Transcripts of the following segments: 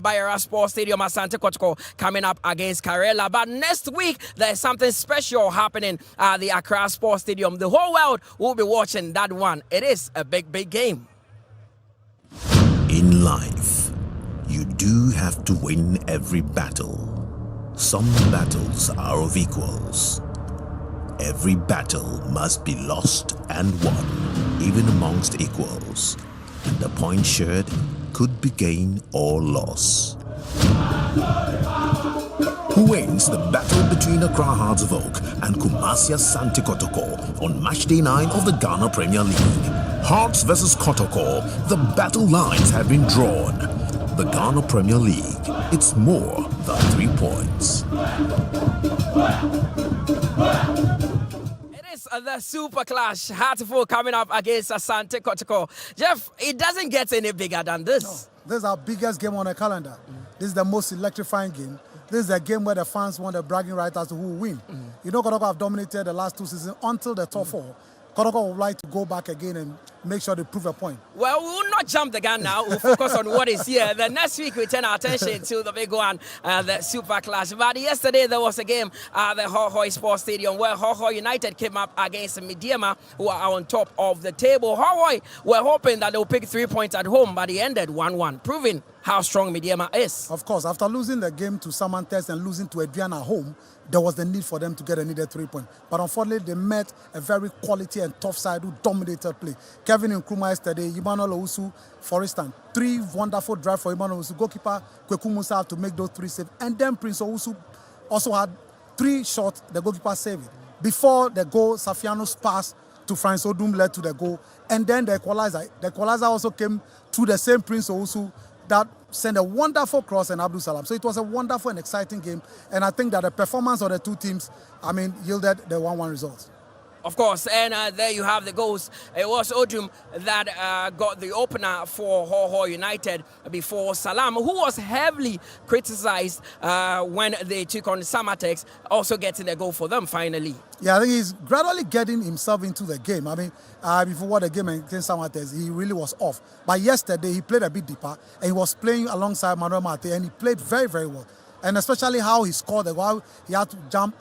Bayera Sports Stadium, Asante Kotoko coming up against Karela. But next week, there's something special happening at the Accra Sports Stadium. The whole world will be watching that one. It is a big, big game. In life, you do have to win every battle. Some battles are of equals. Every battle must be lost and won, even amongst equals. And the point shared could be gain or loss. Who wins the battle between Accra Hearts of Oak and Kumasi Asante Kotoko on matchday 9 of the Ghana Premier League? Hearts versus Kotoko, the battle lines have been drawn. The Ghana Premier League, it's more than 3 points. The Super Clash, Heartful coming up against Asante Kotoko. Jeff, it doesn't get any bigger than this. No, this is our biggest game on the calendar. This is the most electrifying game. This is a game where the fans want the bragging rights as to who will win. You know, Kotoko have dominated the last 2 seasons until the top 4. Kotoko would like to go back again and make sure they prove a point. Well, we will not jump the gun now. We'll focus on what is here. The next week, we turn our attention to the big one, the Super Clash. But yesterday, there was a game at the Hohoe Sports Stadium where Hohoe United came up against Mediema, who are on top of the table. Hohoe were hoping that they'll pick 3 points at home, but it ended 1-1, proving how strong Mediema is. Of course, after losing the game to Samantes and losing to Adriana at home, there was the need for them to get a needed 3 points. But unfortunately, they met a very quality and tough side who dominated play. Kevin Nkrumah yesterday, Emmanuel Owusu, for instance, 3 wonderful drives for Emmanuel Owusu. Goalkeeper Kweku Musa had to make those 3 saves. And then Prince Owusu also had 3 shots, the goalkeeper saved it. Before the goal, Safiano's pass to Francis Odum led to the goal. And then the equalizer. The equalizer also came through the same Prince Owusu that sent a wonderful cross and Abdul Salam. So it was a wonderful and exciting game. And I think that the performance of the 2 teams, yielded the 1-1 result. Of course, and there you have the goals. It was Odum that got the opener for Hohoe United before Salam, who was heavily criticized when they took on Samatex, also getting a goal for them finally. Yeah, I think he's gradually getting himself into the game. Before the game against Samatex, he really was off. But yesterday, he played a bit deeper, and he was playing alongside Manuel Mate, and he played very, very well. And especially how he scored the goal, he had to jump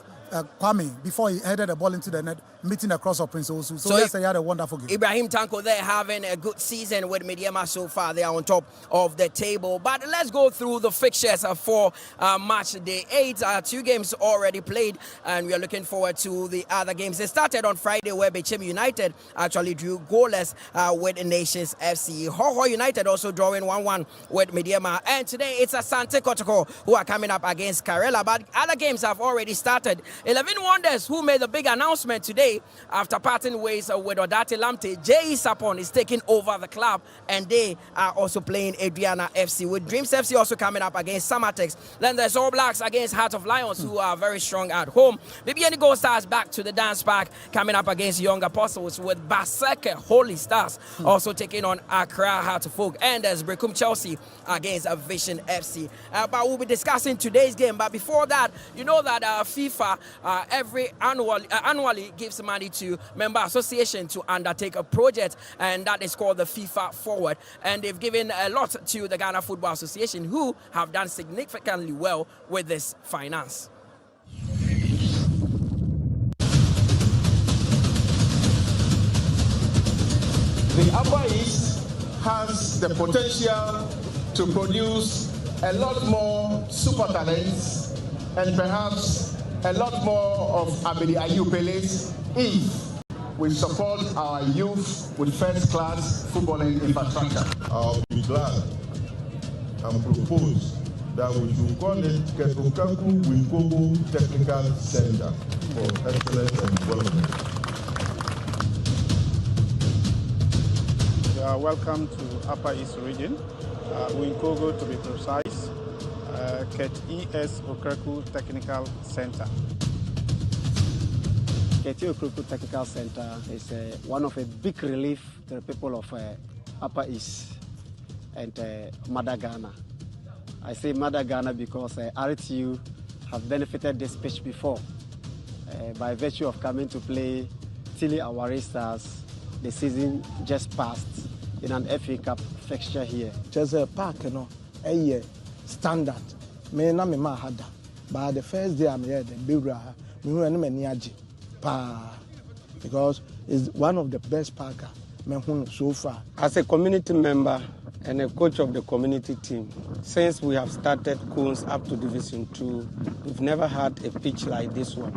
Kwame before he headed the ball into the net, meeting the cross of Prince Owusu. So yesterday he had a wonderful game. Ibrahim Tanko there having a good season with Mediema so far. They are on top of the table. But let's go through the fixtures for match day 8. 2 games already played, and we are looking forward to the other games. They started on Friday where Bechem United actually drew goalless with Nations FC. Hohoe United also drawing 1-1 with Mediema. And today it's Asante Kotoko who are coming up against Karela. But other games have already started. 11 Wonders, who made the big announcement today after parting ways with Odate Lamte. J.E. Sapon is taking over the club, and they are also playing Adriana FC, with Dreams FC also coming up against Samatex. Then there's All Blacks against Heart of Lions, who are very strong at home. BBN Gold Stars back to the dance park, coming up against Young Apostles, with Baseke Holy Stars also taking on Accra Heart of Oak. And there's Brekum Chelsea against Vision FC. But we'll be discussing today's game. But before that, you know that FIFA annually gives money to member association to undertake a project, and that is called the FIFA Forward. And they've given a lot to the Ghana Football Association, who have done significantly well with this finance. The Upper East has the potential to produce a lot more super talents and perhaps a lot more of Abedi Ayu Peles if we support our youth with first-class footballing infrastructure. I'll be glad and propose that we should call it Ketokaku Winkobo Technical Center for Excellence and Development. You are welcome to Upper East Region, Winkogo to be precise. Ket ES Okreku Technical Center. Ket Okreku Technical Center is one of a big relief to the people of Upper East and Mother Ghana. I say Mother Ghana because RTU have benefited this pitch before by virtue of coming to play Tilly Awari Stars the season just passed in an FA Cup fixture here. There's a park, a year. standard. Me na me ma hada. But the first day I'm here, the Bibra, me who any many pa, because it's one of the best parker me who so far. As a community member and a coach of the community team, since we have started Coons up to Division 2, we've never had a pitch like this one.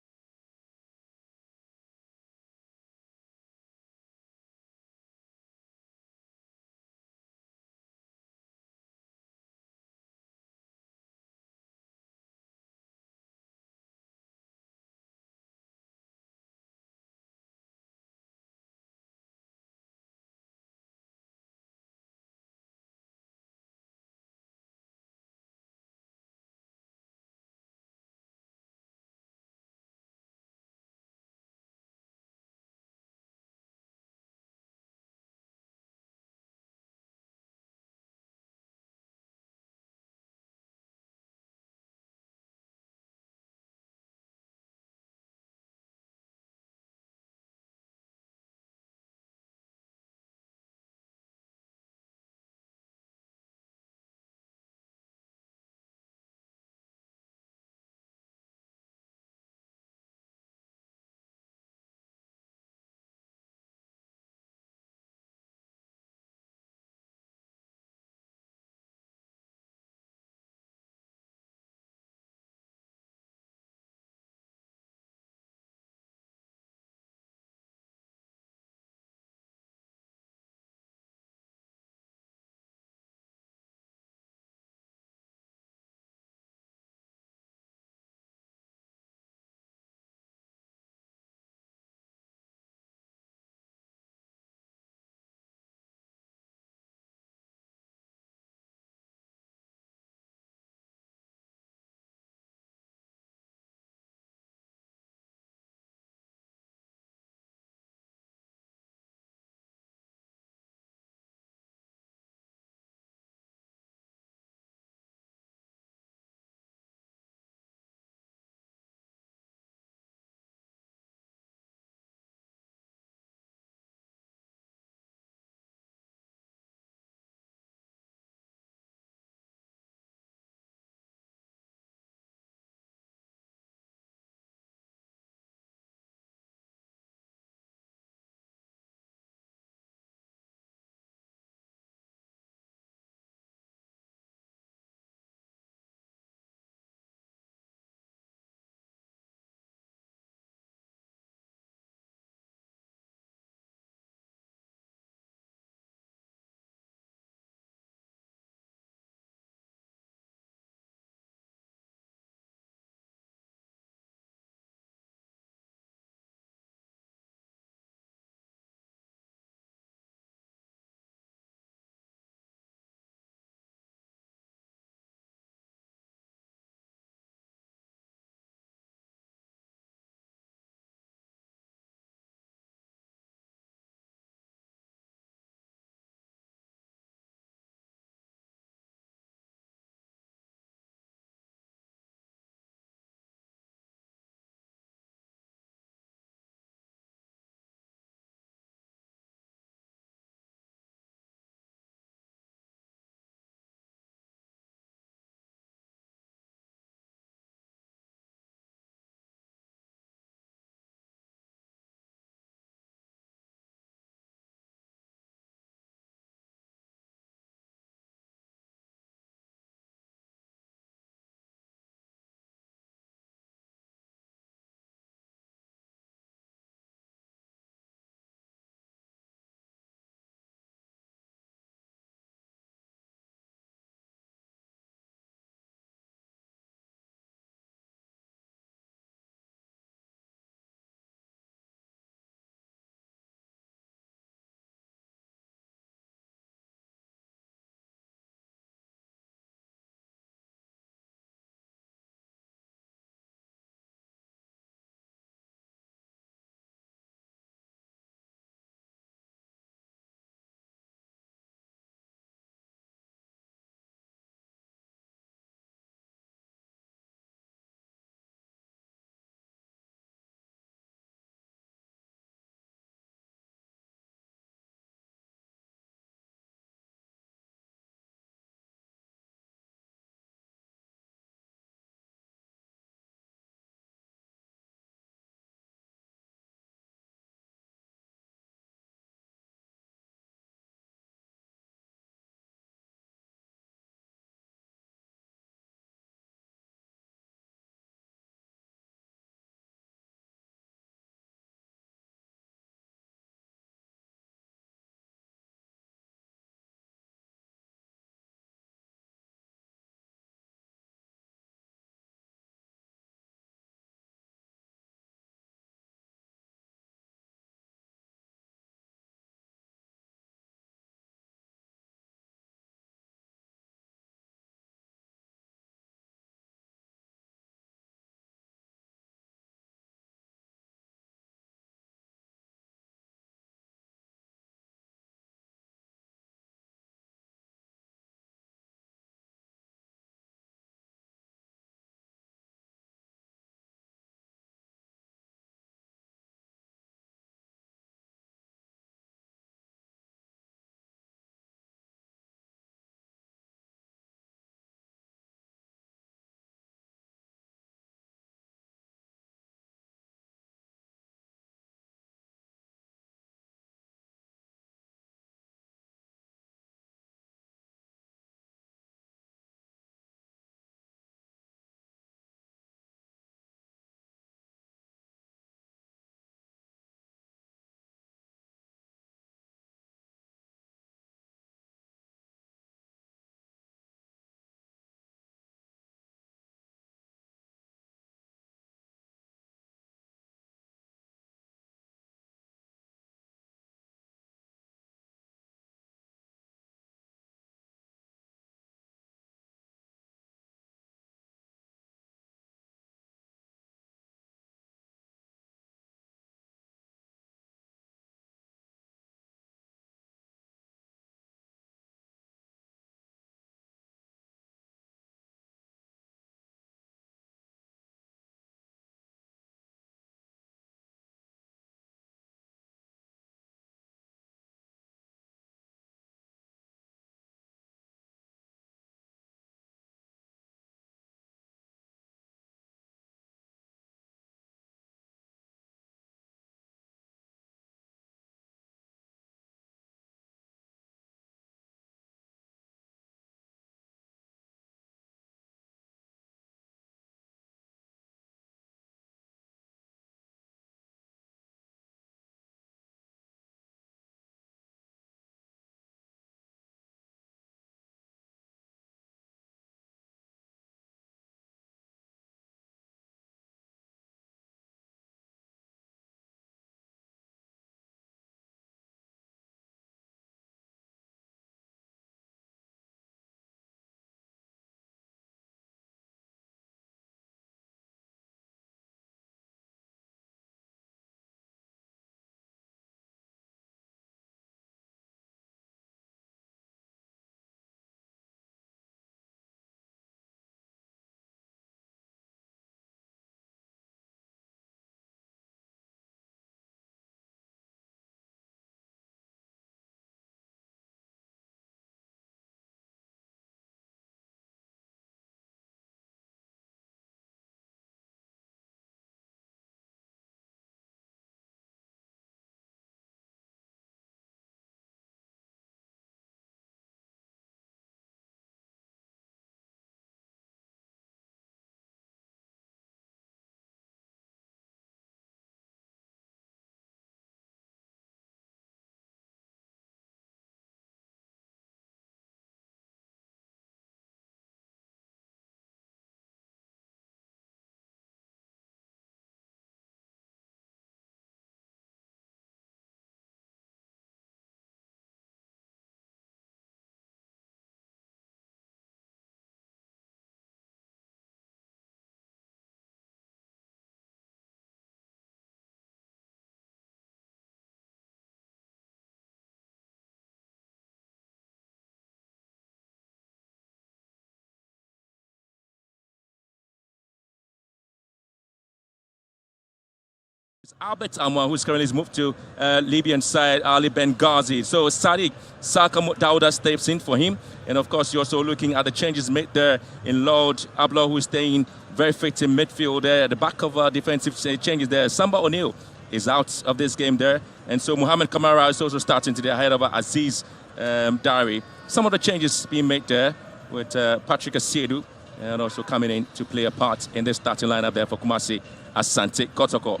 Albert Amwa, who's currently moved to Libyan side, Ali Benghazi. So Sadiq Saka Dauda steps in for him. And of course, you're also looking at the changes made there in Lord Abloh, who's staying very fit in midfield there. At the back of defensive changes there. Samba O'Neill is out of this game there. And so Mohamed Kamara is also starting today ahead of Aziz Dari. Some of the changes being made there with Patrick Asiedu and also coming in to play a part in the starting lineup there for Kumasi, Asante Kotoko.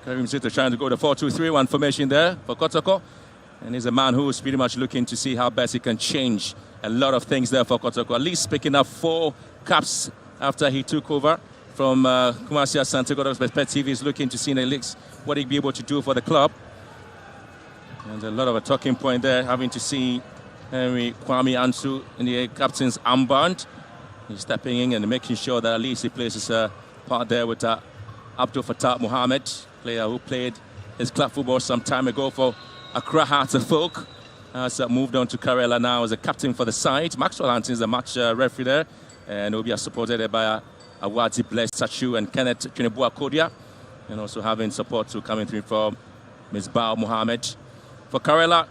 Karim Zito trying to go the 4-2-3-1 formation there for Kotoko. And he's a man who's pretty much looking to see how best he can change a lot of things there for Kotoko. At least picking up 4 caps after he took over from Kumasi Asante Kotoko's perspective. He's looking to see in the leagues what he'll be able to do for the club. And a lot of a talking point there, having to see Henry Kwame Ansu in the captain's armband. He's stepping in and making sure that at least he plays his part there with Abdul Fattah Mohamed, player who played his club football some time ago for Accra Hearts of Folk. Has moved on to Karela now as a captain for the side. Maxwell Hanton is the match referee there, and will be supported by Awadi Bless Sachu and Kenneth Chinebua Kodia, and also having support to coming through from Ms. Bao Mohamed. For Karela,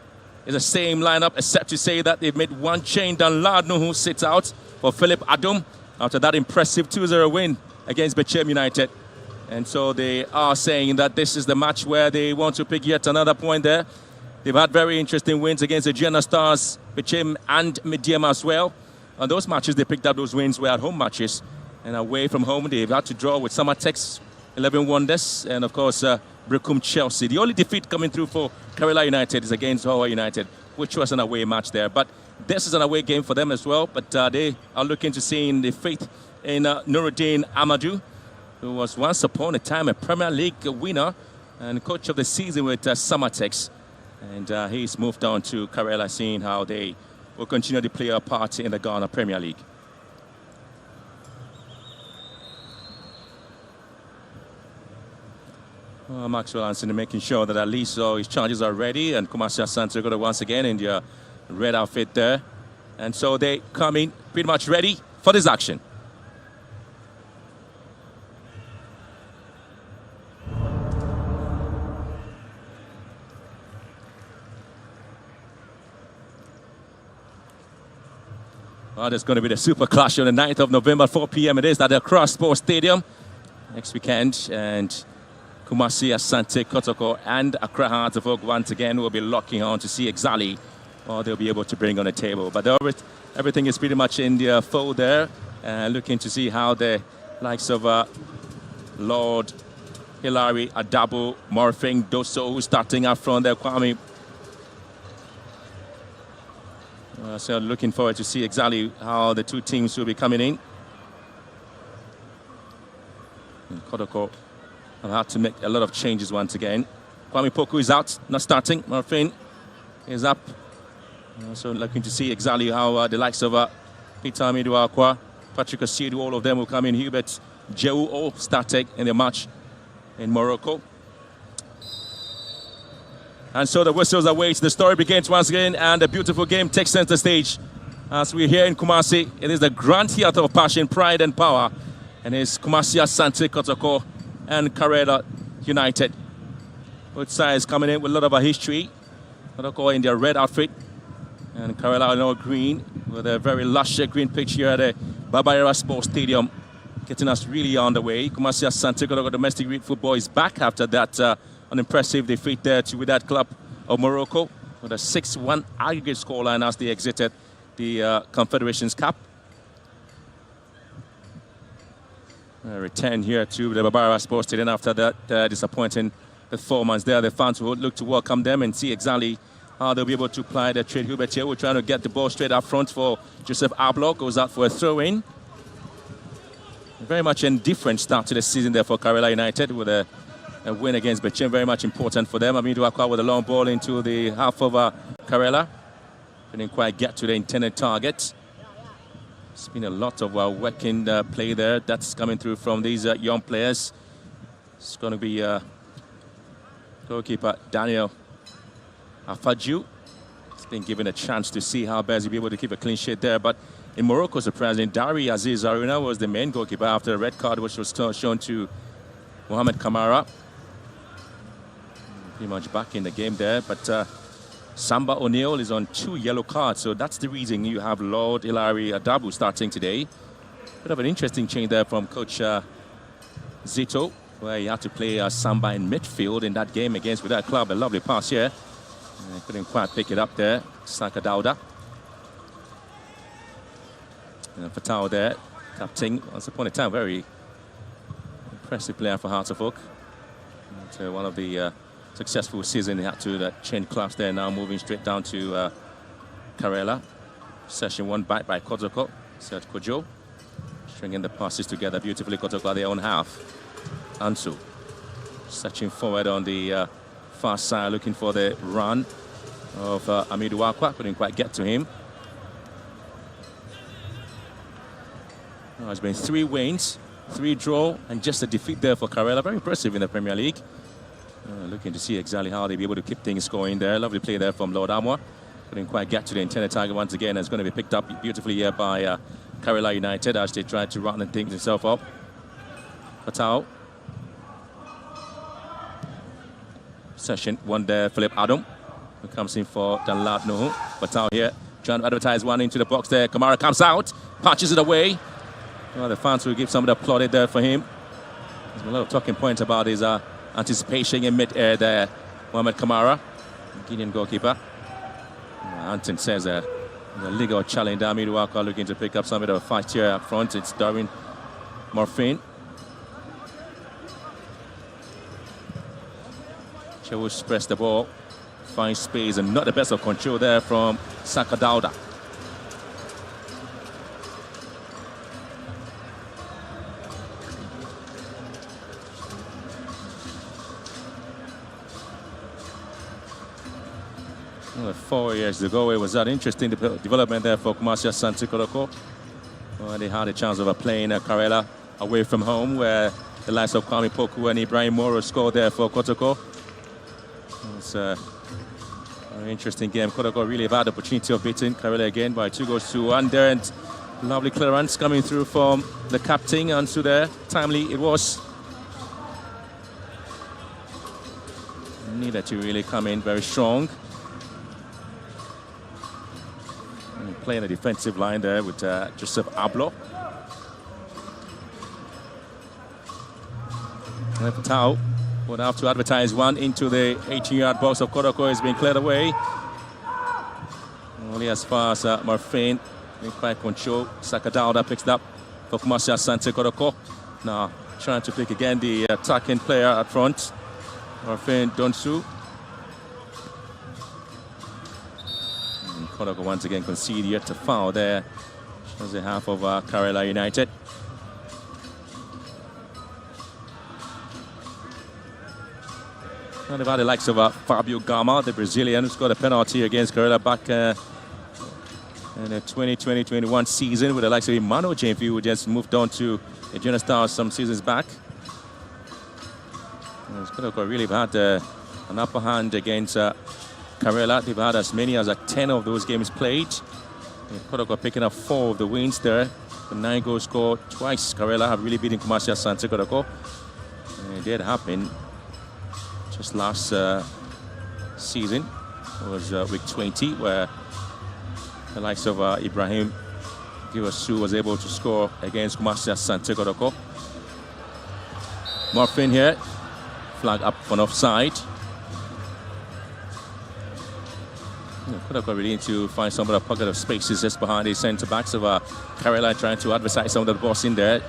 it's the same lineup, except to say that they've made one change. Dan Ladno, who sits out for Philip Adum after that impressive 2-0 win against Bechem United. And so they are saying that this is the match where they want to pick yet another point there. They've had very interesting wins against the Gianna Stars, Bechem and Mediema as well. And those matches they picked up, those wins were at home matches. And away from home, they've had to draw with Samatex, 11 Wonders, and of course, Brecum Chelsea. The only defeat coming through for Karela United is against Hoa United, which was an away match there. But this is an away game for them as well. But they are looking to seeing the faith in Nuruddin Amadou, who was once upon a time a Premier League winner and coach of the season with Samatex. And he's moved on to Karela, seeing how they will continue to play a part in the Ghana Premier League. Maxwell Hansen making sure that at least his charges are ready, and Kumasi Asante got once again in their red outfit there. And so they come in pretty much ready for this action. Well, there's going to be the Super Clash on the 9th of November, 4 p.m. It is at the Accra Sports Stadium next weekend. And Kumasi Asante Kotoko and Accra Hearts of Folk once again will be locking on to see exactly what they'll be able to bring on the table. But everything is pretty much in their fold there. Looking to see how the likes of Lord Hilary Adabo, Morphing Doso, who's starting up front there, Kwame. So looking forward to see exactly how the two teams will be coming in. And Kotoko have had to make a lot of changes once again. Kwame Poku is out, not starting. Morphine is up. So looking to see exactly how the likes of Peter Amidu Akwa, Patrick Asiedu, all of them will come in. Hubert Jehu all starting in the match in Morocco. And so the whistles are waiting. The story begins once again, and the beautiful game takes center stage. As we're here in Kumasi, it is the grand theater of passion, pride, and power. And it's Kumasi Asante Kotoko and Karela United. Both sides coming in with a lot of a history. Kotoko in their red outfit, and Karela in all green, with a very lush green pitch here at the Babayera Sports Stadium, getting us really on the way. Kumasi Asante Kotoko domestic league football is back after that an impressive defeat there to Wydad Club of Morocco with a 6-1 aggregate scoreline as they exited the Confederations Cup. Return here to the Babara Sports Stadium after that disappointing performance there. The fans will look to welcome them and see exactly how they'll be able to apply their trade. Hubert here, we're trying to get the ball straight up front for Joseph Abloh. Goes out for a throw-in. Very much indifferent start to the season there for Karela United with a win against Bechem, very much important for them. Amidu Akwa with a long ball into the half of Karela. Didn't quite get to the intended target. It's been a lot of working play there. That's coming through from these young players. It's going to be goalkeeper Daniel Afaju. He's been given a chance to see how best he'll be able to keep a clean sheet there. But in Morocco, surprisingly, Dari Aziz Aruna was the main goalkeeper after a red card, which was shown to Mohamed Kamara. pretty much back in the game there. But Samba O'Neill is on 2 yellow cards, so that's the reason you have Lord Hilary Adabu starting today. Bit of an interesting change there from Coach Zito, where he had to play Samba in midfield in that game against Without Club. A lovely pass here. Couldn't quite pick it up there. Saka Dauda. And Fatau there, captain. Once upon a time, very impressive player for Hearts of Oak. One of the successful season, he had to change clubs there, now moving straight down to Karela. Session 1 back by Kotoko. Serge Kojo. Stringing the passes together beautifully. Kotoko at their own half. Ansu. Searching forward on the far side, looking for the run of Amidu Wakwa. Couldn't quite get to him. Oh, it's been 3 wins, 3 draw, and just a defeat there for Karela. Very impressive in the Premier League. Looking to see exactly how they'll be able to keep things going there. Lovely play there from Lord Amwa. Couldn't quite get to the intended target once again. It's going to be picked up beautifully here by Karela United as they try to round things themselves up. Fatau. Session 1 there, Philip Adam, who comes in for Danlad Nuhu. Fatau here, trying to advertise one into the box there. Kamara comes out, patches it away. Well, the fans will give some of the applauded there for him. There's a lot of talking points about his anticipation in mid-air there. Mohamed Kamara, Guinean goalkeeper. Anton says the legal challenge. Amidu Wakwa looking to pick up some of the fight here up front. It's Darwin Morphine. Chewush press the ball, finds space, and not the best of control there from Saka Dauda. Well, 4 years ago, it was that interesting development there for Kumasi Asante Kotoko. Well, they had a chance of playing Karela away from home, where the likes of Kwame Poku and Ibrahim Moro scored there for Kotoko. It was a very interesting game. Kotoko really have had the opportunity of beating Karela again by 2-1 there, and lovely clearance coming through from the captain. Ansu there, timely it was. Needed to really come in very strong. And playing the defensive line there with Joseph Ablo. And Fatau would have to advertise one into the 18-yard box of Kotoko. Is being cleared away. Only as far as Morphine in quite control. Saka Dauda picks it up for Kumasi Asante Kotoko. Now trying to pick again the attacking player at front. Morphine Donsu. And Kotoko once again conceded yet to foul there. Shows the half of Karela United. And they've had the likes of Fabio Gama, the Brazilian, who scored a penalty against Karela back in the 2020-21 season, with the likes of Emmanuel Jamefi, who just moved on to the Junior Stars some seasons back. Kotoko really had an upper hand against Karela. They've had as many as 10 of those games played. Kotoko picking up 4 of the wins there. The 9 goals scored twice. Karela have really beaten Kumasi Asante Kotoko. It did happen just last season. It was week 20, where the likes of Ibrahim Giwasu was able to score against Kumasi Asante Kotoko. Morphine here, flag up for an offside. Kotoko really need to find some of the pocket of spaces just behind the centre backs of Karela, trying to advertise some of the balls in there.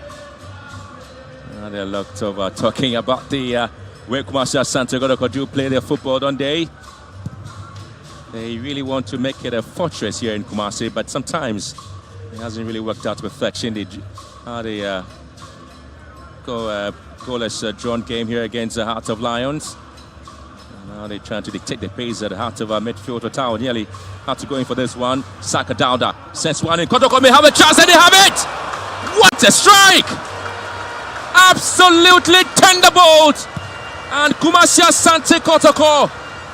There are lots of talking about the way Kumasi Asante Kotoko do play their football, don't they? They really want to make it a fortress here in Kumasi, but sometimes it hasn't really worked out to perfection. They had a goalless drawn game here against the Heart of Lions. And now they're trying to dictate the pace at the heart of midfield. Total nearly had to go in for this one. Saka Dauda sends one in. Kotoko may have a chance, and they have it! What a strike! Absolutely thunderbolt! And Kumasi Asante Kotoko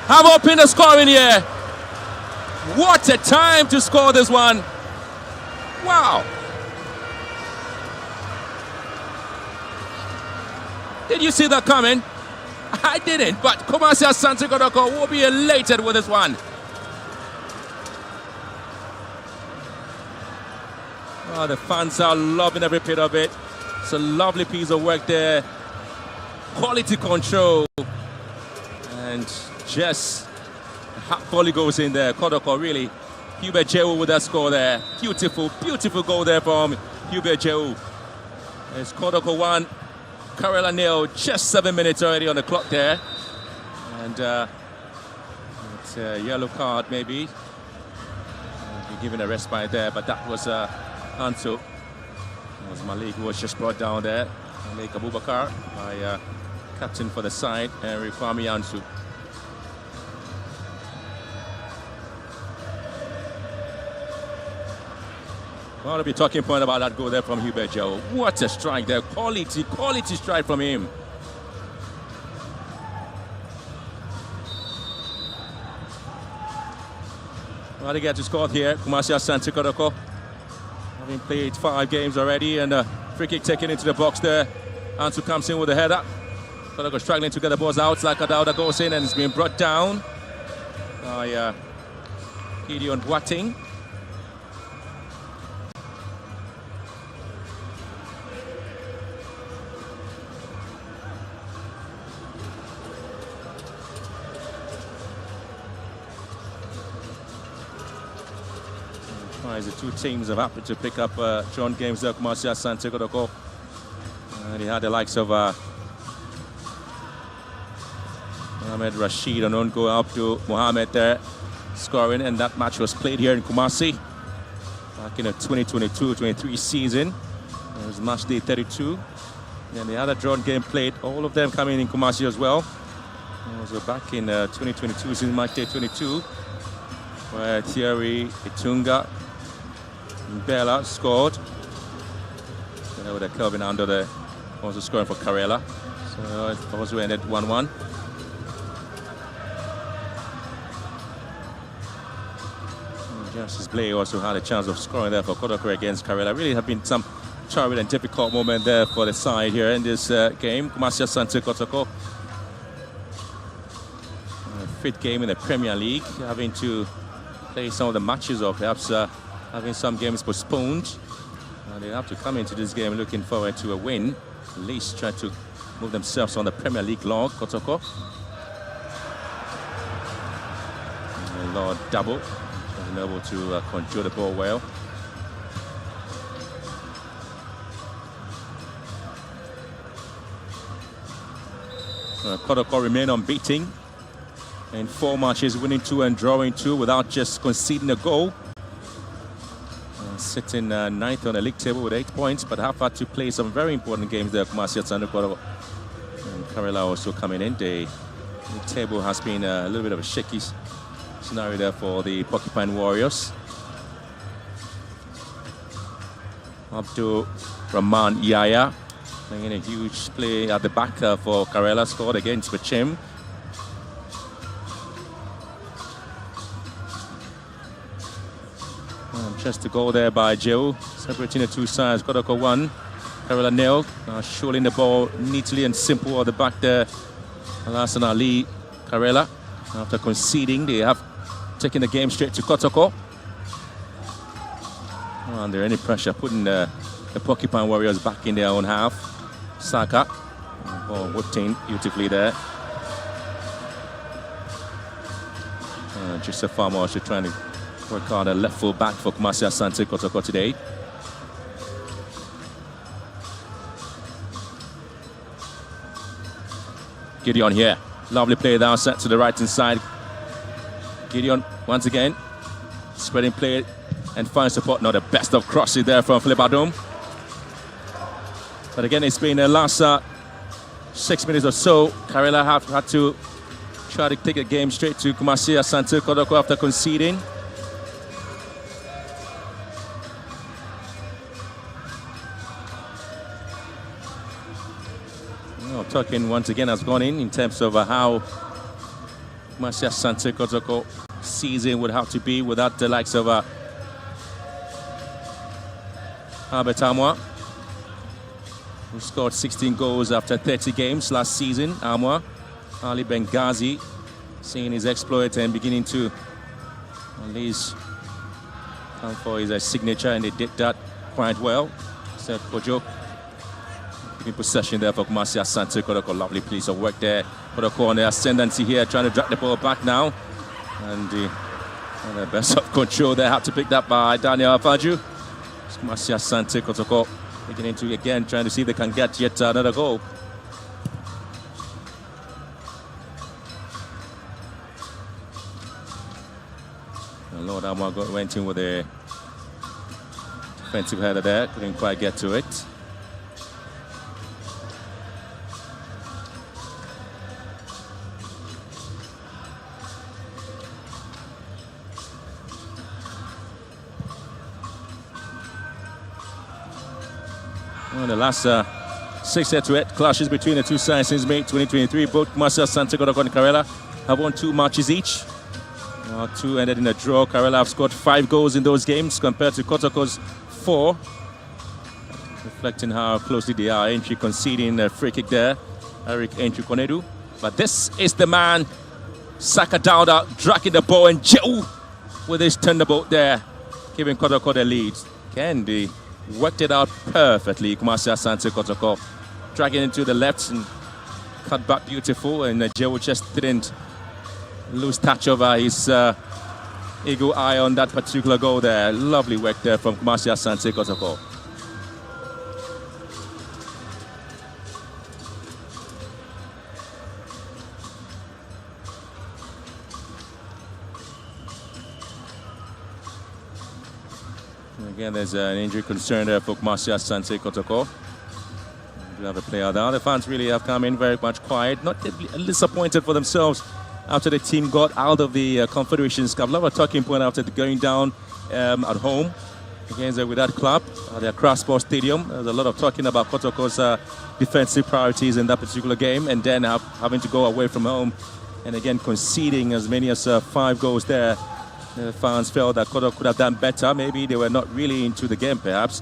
have opened the scoring here. What a time to score this one. Wow. Did you see that coming? I didn't, but Kumasi Asante Kotoko will be elated with this one. Oh, the fans are loving every bit of it. It's a lovely piece of work there. Quality control. And just volley goes in there. Kotoko really. Hubert Jehu with that score there. Beautiful, beautiful goal there from Hubert Jehu. It's Kotoko 1, Karela 0. Just 7 minutes already on the clock there. And it's a yellow card maybe. Be given a respite there, but that was Ansu. It was Malik who was just brought down there. Malik Abubakar by captain for the side, Henry Kwame Ansu. Well, to be talking point about that goal there from Hubert Jehu. What a strike there. Quality strike from him. Well, they get to score here. Kumasi Asante Kotoko, having played 5 games already, and a free kick taken into the box there. Ansu comes in with a header. Kotoko struggling to get the balls out. Lakadauda goes in and it's been brought down by Gideon Boateng. The two teams have happened to pick up John games there. Kumasi Asante Kotoko. And he had the likes of Mohamed Rashid on go up to Mohamed there scoring, and that match was played here in Kumasi back in the 2022-23 season. It was match day 32. And the other drawn game played, all of them coming in Kumasi as well. It was back in 2022 season, match day 22, where Thierry Itunga Bella scored. And with Kelvin Ando there also scoring for Karela. So it also ended 1-1. Justice Blay also had a chance of scoring there for Kotoko against Karela. Really have been some trouble and difficult moment there for the side here in this game. Kumasi Asante Kotoko. 5th game in the Premier League, having to play some of the matches, or perhaps having some games postponed. They have to come into this game looking forward to a win, at least try to move themselves on the Premier League log. Kotoko. Lord double, wasn't able to control the ball well. Kotoko remain unbeaten in 4 matches, winning 2 and drawing 2 without just conceding a goal. Sitting 9th on the league table with 8 points, but have had to play some very important games there. Kumasi Asante Kotoko and Karela also coming in. The table has been a little bit of a shaky scenario there for the Porcupine Warriors. Abdul Rahman Yaya playing a huge play at the back for Karela, scored against Bachim. Just a goal there by Jehu, separating the two sides. Kotoko 1, Karela 0. Shooting the ball neatly and simple at the back there. Alassane Ali, Karela, after conceding, they have taken the game straight to Kotoko. Under any pressure, putting the Porcupine Warriors back in their own half. Saka, ball whipped in beautifully there. Joseph Farmer also trying to work on a left full back for Kumasi Asante Kotoko today. Gideon here. Lovely play down set to the right hand side. Gideon once again spreading play and finds support. Not the best of crosses there from Philip Adom. But again, it's been the last 6 minutes or so. Karela have had to try to take the game straight to Kumasi Asante Kotoko after conceding. Talking once again has gone in terms of how Kumasi Asante Kotoko season would have to be without the likes of Albert Amwa, who scored 16 goals after 30 games last season. Amwa Ali Benghazi seeing his exploit and beginning to at least come for his signature, and they did that quite well. So Kojo in possession there for Kumasi Asante Kotoko. Lovely piece of work there. Kotoko on the ascendancy here, trying to drag the ball back now. And the best of control there, had to pick that by Daniel Afaju. Kumasi Asante Kotoko beginning to again trying to see if they can get yet another goal. And Lord Amwa went in with a defensive header there, couldn't quite get to it. Well, the last 6 head-to-head clashes between the two sides since May 2023, both Kumasi Asante Kotoko and Karela have won 2 matches each. 2 ended in a draw. Karela have scored 5 goals in those games compared to Kotoko's 4. Reflecting how closely they are. Entry conceding a free kick there. Eric Entry Konedu. But this is the man, Saka Dauda, dragging the ball, and Jehu with his thunderbolt there, giving Kotoko the lead. Candy worked it out perfectly. Kumasi Asante Kotoko dragging into the left and cut back beautiful, and Jehu just didn't lose touch over his eagle eye on that particular goal there. Lovely work there from Kumasi Asante Kotoko. Again, there's an injury concern there for Kumasi Asante Kotoko. We have a player there. The fans really have come in very much quiet, not disappointed for themselves after the team got out of the Confederations Cup. Love a talking point after going down at home against with that club at the Accra Sports Stadium. There's a lot of talking about Kotoko's defensive priorities in that particular game, and then having to go away from home and again conceding as many as 5 goals there. The fans felt that Kotoko could have done better. Maybe they were not really into the game, perhaps.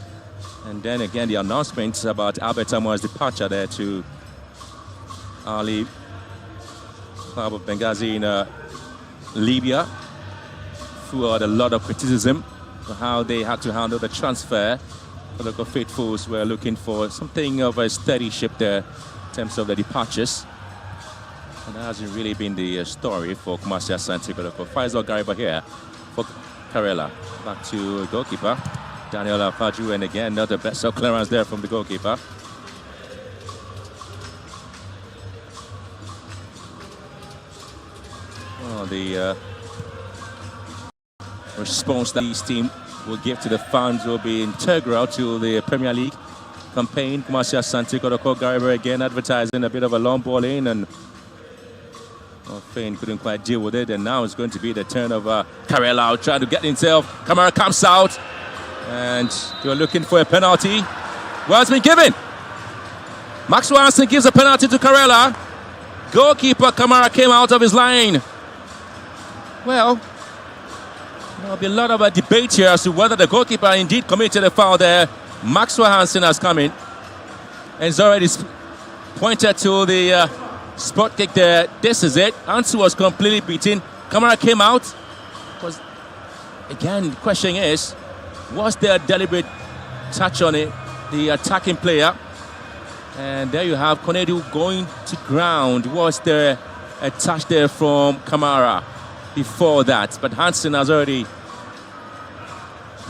And then again, the announcement about Albert Amoah's departure there to Ali Club of Benghazi in Libya, fueled a lot of criticism for how they had to handle the transfer. Kotoko faithfuls were looking for something of a steady ship there in terms of the departures. And that hasn't really been the story for Kumasi Asante Kotoko. Faisal Gariba here for Karela. Back to goalkeeper Daniel Afaju, and again not the best of clearance there from the goalkeeper. Well, the response that this team will give to the fans will be integral to the Premier League campaign. Kumasi Asante Kotoko, Gariba again advertising a bit of a long ball in, and Fane couldn't quite deal with it, and now it's going to be the turn of Karela trying to get himself. Kamara comes out, and you're looking for a penalty. Well, it's been given. Maxwell Hansen gives a penalty to Karela. Goalkeeper Kamara came out of his line. Well, there'll be a lot of a debate here as to whether the goalkeeper indeed committed a foul there. Maxwell Hansen has come in and he's already pointed to the spot kick there. This is it. Ansu was completely beaten. Kamara came out. Again, the question is, was there a deliberate touch on it, the attacking player? And there you have Konedu going to ground. Was there a touch there from Kamara before that? But Hansen has already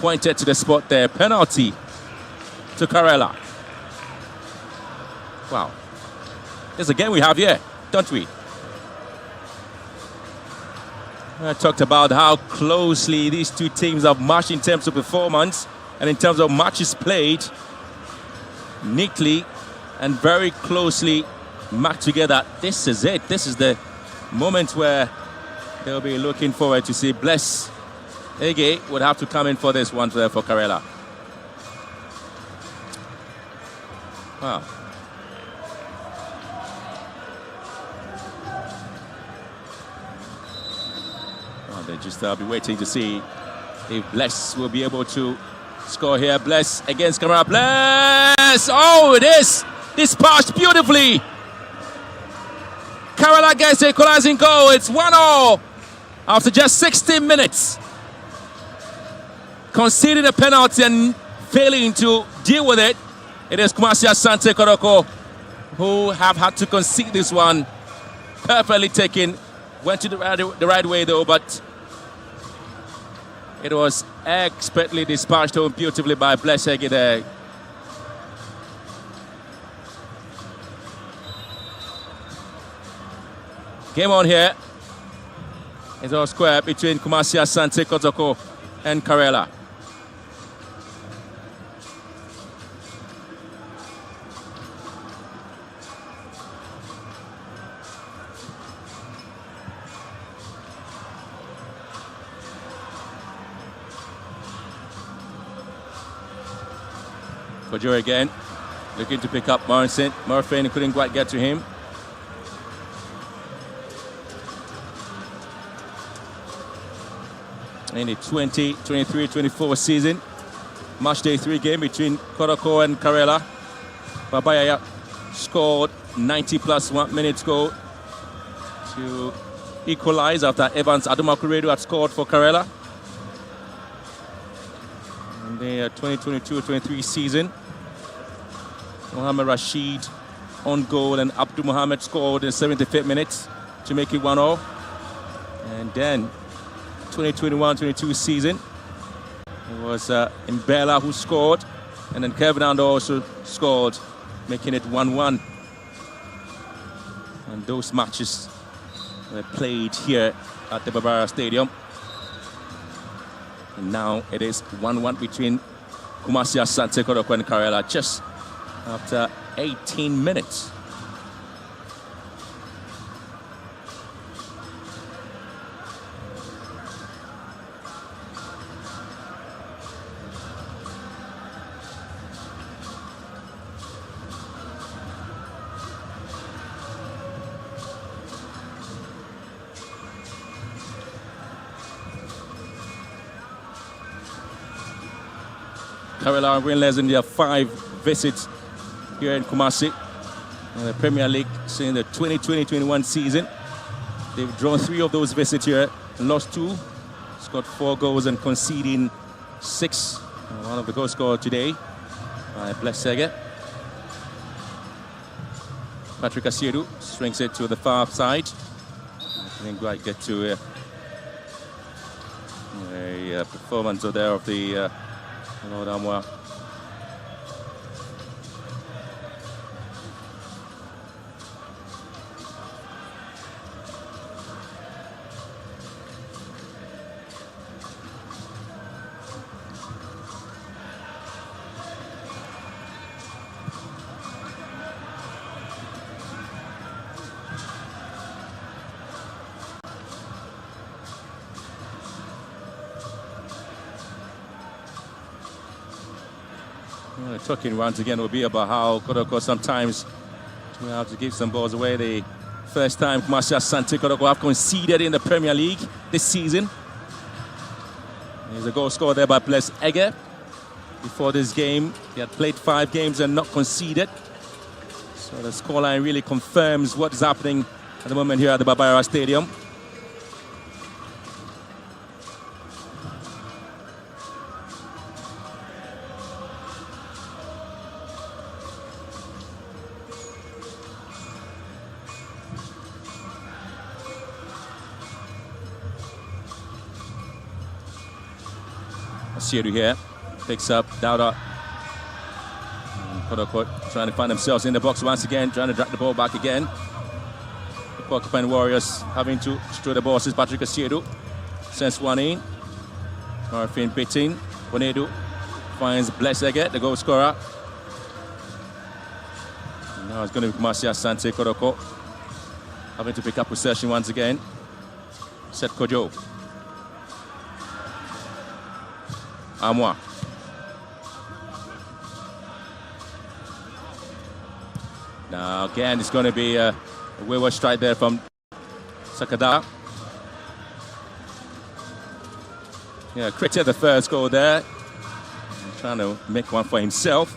pointed to the spot there. Penalty to Karela. Wow. There's a game we have here, don't we? I talked about how closely these two teams have matched in terms of performance and in terms of matches played. Neatly and very closely matched together. This is it. This is the moment where they'll be looking forward to see. Bless Ege would have to come in for this one there for Karela. Wow. They just be waiting to see if Bless will be able to score here. Bless against Kamara. Bless! Oh, it is dispatched beautifully. Karela gets the equalizing goal. It's 1-0 after just 16 minutes. Conceding a penalty and failing to deal with it. It is Kumasi Asante Kotoko who have had to concede this one. Perfectly taken. Went to the right way though, but it was expertly dispatched home beautifully by Blessege there. Game on here. It's all square between Kumasi Asante Kotoko and Karela. Kojo again, looking to pick up Morrison. Murphy couldn't quite get to him. In the 2023-24 season, match day 3 game between Kotoko and Karela. Babayaya scored 90+1 minutes goal to equalize after Evans Adumakuredu had scored for Karela. In the 2022-23 season, Mohamed Rashid on goal and Abdul Mohamed scored in 75th minutes to make it 1-0. And then 2021-22 season, it was Mbella who scored, and then Kevin Ando also scored, making it 1-1. And those matches were played here at the Barbara Stadium. And now it is 1-1 between Kumasi Asante Kotoko and Karela just after 18 minutes. Karela are winless in their 5 visits here in Kumasi in the Premier League since the 2020-21 season. They've drawn 3 of those visits here, lost 2, scored 4 goals and conceding 6. One of the goals scored today by Blessege. Patrick Asiedu swings it to the far side. I didn't quite get to a performance there of the Lord Amwa. Talking once again will be about how Kotoko sometimes have to give some balls away. The first time Kumasi Asante Kotoko have conceded in the Premier League this season. There's a goal scored there by Blessege. Before this game, he had played 5 games and not conceded. So the scoreline really confirms what is happening at the moment here at the Barbara Stadium. Asiedu here picks up Dauda. Kotoko trying to find themselves in the box once again, trying to drag the ball back again. The Porcupine Warriors having to throw the ball. This is Patrick Asiedu. Sends one in. Marfin beating. Bonedu finds Blessege, the goal scorer. And now it's going to be Kumasi Asante Kotoko having to pick up possession once again. Set Kojo. Amwa. Now again, it's going to be a wayward strike there from Sakada. Yeah, created the first goal there. Trying to make one for himself.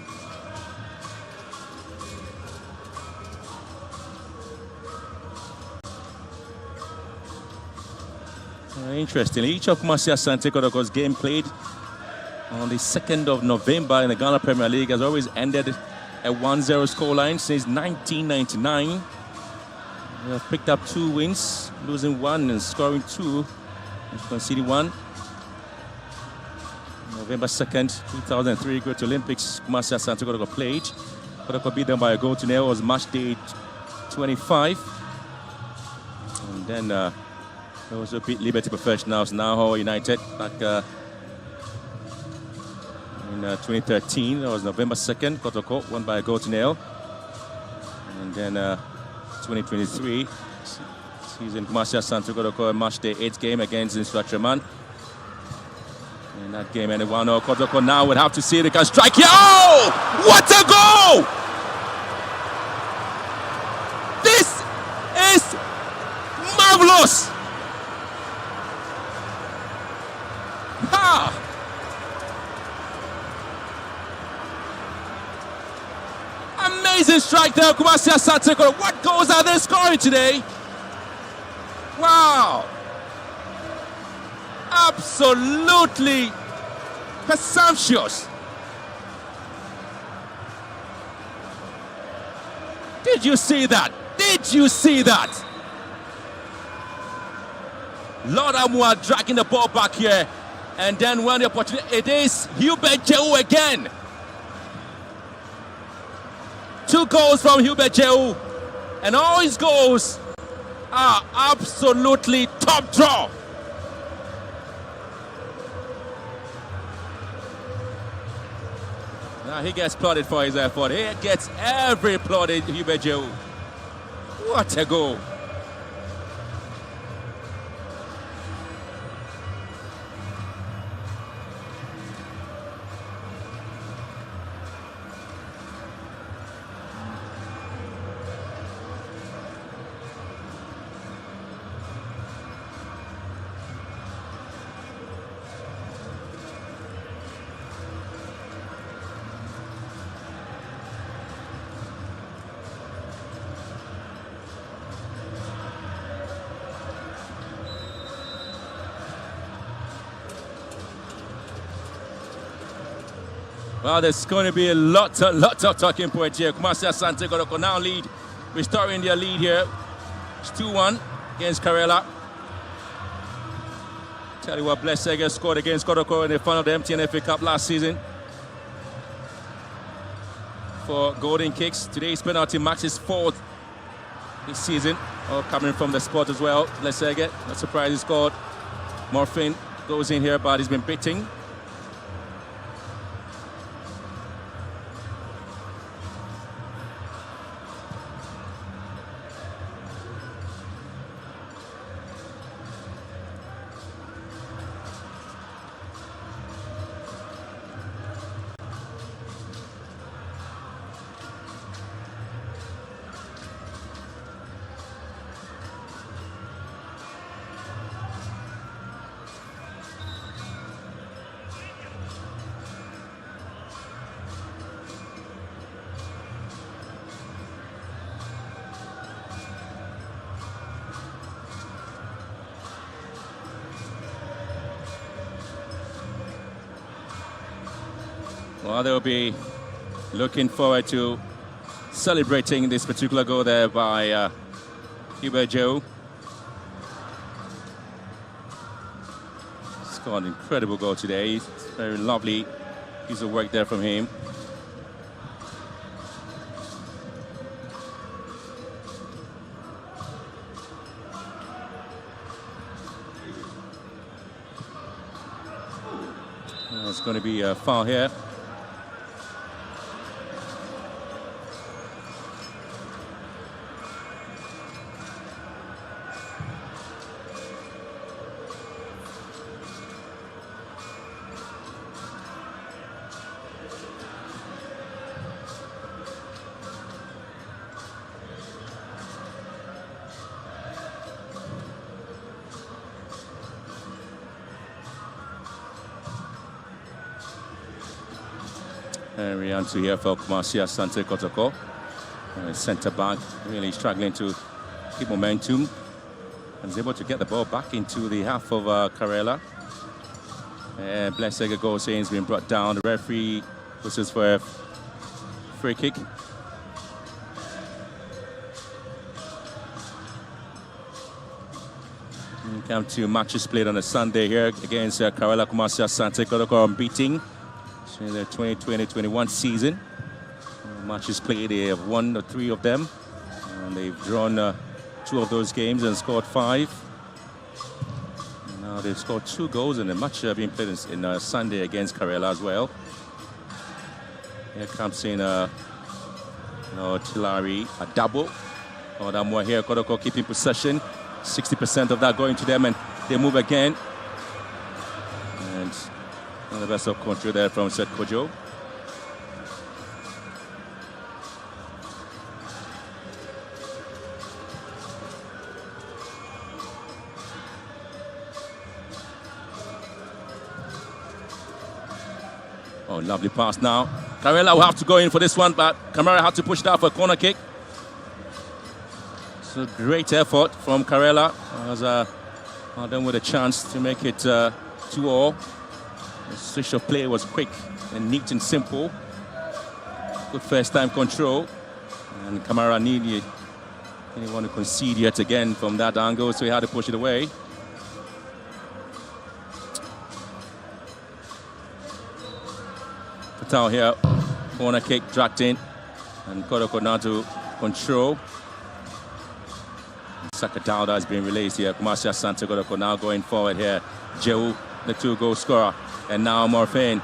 Interestingly, each of Kumasi Asante Kotoko's game played on the 2nd of November in the Ghana Premier League has always ended a 1-0 scoreline since 1999. They have picked up 2 wins, losing 1 and scoring 2, and conceding 1. November 2nd, 2003, Great Olympics, Kumasi Asante Kotoko played. Kotoko beat them by a goal to nil. It was match day 25. And then they also beat Liberty Professionals, now United, back in 2013. That was November 2nd. Kotoko won by a goal to nil. And then 2023 season, Kumasi Asante Kotoko match day 8 game against Instructraman. In that game, and 1-0. Kotoko now would have to see they can strike here. Oh! What a goal! This is marvelous! Ha! Amazing strike there, Kumasi Asante Kotoko. What goals are they scoring today? Wow! Absolutely presumptuous. Did you see that? Did you see that? Lord Amua dragging the ball back here. And then when the opportunity, it is Hubert Jehu again. 2 goals from Hubert Jehu. And all his goals are absolutely top draw. Now he gets applauded for his effort. He gets every applauded, Hubert Jehu. What a goal. Well, there's going to be a lot of talking points here. Kumasi Asante Kotoko now lead, restoring their lead here. It's 2-1 against Karela. Tell you what, Blessega scored against Kotoko in the final of the MTN FA Cup last season for golden kicks. Today's penalty marks his 4th this season, all coming from the spot as well. Blessega, not surprised he scored. Morphin goes in here, but he's been beating. Well, they'll be looking forward to celebrating this particular goal there by Hubert Jehu. Scored an incredible goal today. Very lovely piece of work there from him. It's going to be a foul here. And we on to here for Kumasi Asante Kotoko. Centre back really struggling to keep momentum. and is able to get the ball back into the half of Karela. Blessing goal saying it's been brought down. The referee pushes for a free kick. We come to matches played on a Sunday here against Karela Kumasi Asante Kotoko unbeaten in the 2020-21 season. Matches played, they have won 3 of them, and they've drawn 2 of those games and scored 5. And now they've scored 2 goals in the match being played in Sunday against Karela as well. Here comes in Tilari, a double. Odamwa here, Kotoko keeping possession. 60% of that going to them, and they move again. And one of the best of control there from Asante Kotoko. Oh, lovely pass now. Karela will have to go in for this one, but Kamara had to push it out for a corner kick. So great effort from Karela. As them with a chance to make it 2-2. The switch of play was quick and neat and simple. Good first time control. And Kamara didn't want to concede yet again from that angle, so he had to push it away. Fatal here. Corner kick dragged in. And Kotoko now to control. Saka Dauda has been released here. Kumasi Asante Kotoko now going forward here. Jehu, the 2-goal scorer. And now Morphine.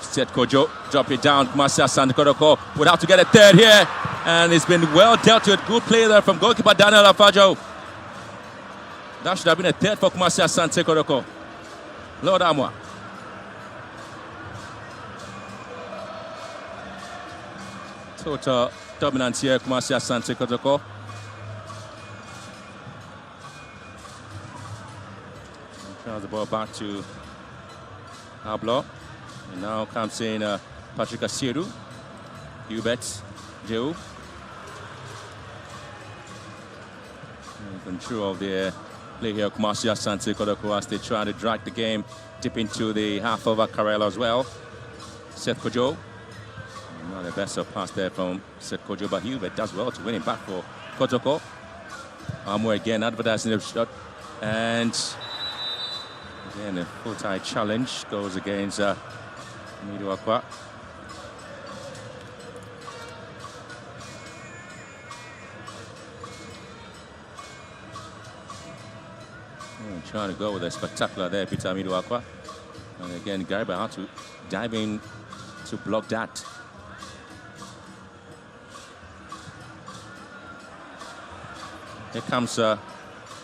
Set Kojo, drop it down. Kumasi Asante Kotoko would have to get a third here. And it's been well dealt with. Good play there from goalkeeper Daniel Afajo. That should have been a third for Kumasi Asante Kotoko. Lord Amwa. Total dominance here, Kumasi Asante Kotoko. Tries the ball back to Ablo. And now comes in Patrick Asiedu. Hubert, Jehu. Control of the play here, Kumasi Asante Kotoko, as they try to drag the game deep into the half of Karela as well. Seth Kojo. Not the best of pass there from Seth Kojo, but Hubert does well to win it back for Kotoko. Amwe again advertising the shot. And again, a full-tie challenge goes against Miduakwa. Trying to go with a spectacular there, Peter Miduakwa. And again, Gariba had to dive in to block that. Here comes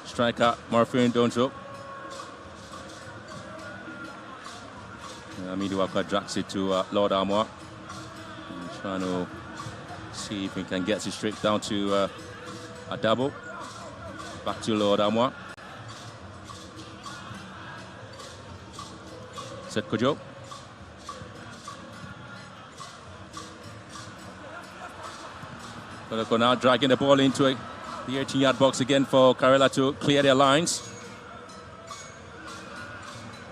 striker Morphine Donjo. Miduakwa drags it to Lord Armour. Trying to see if he can get it straight down to a double. Back to Lord Armour. Set Kojo. Kotoko now dragging the ball into the 18-yard box again for Karela to clear their lines.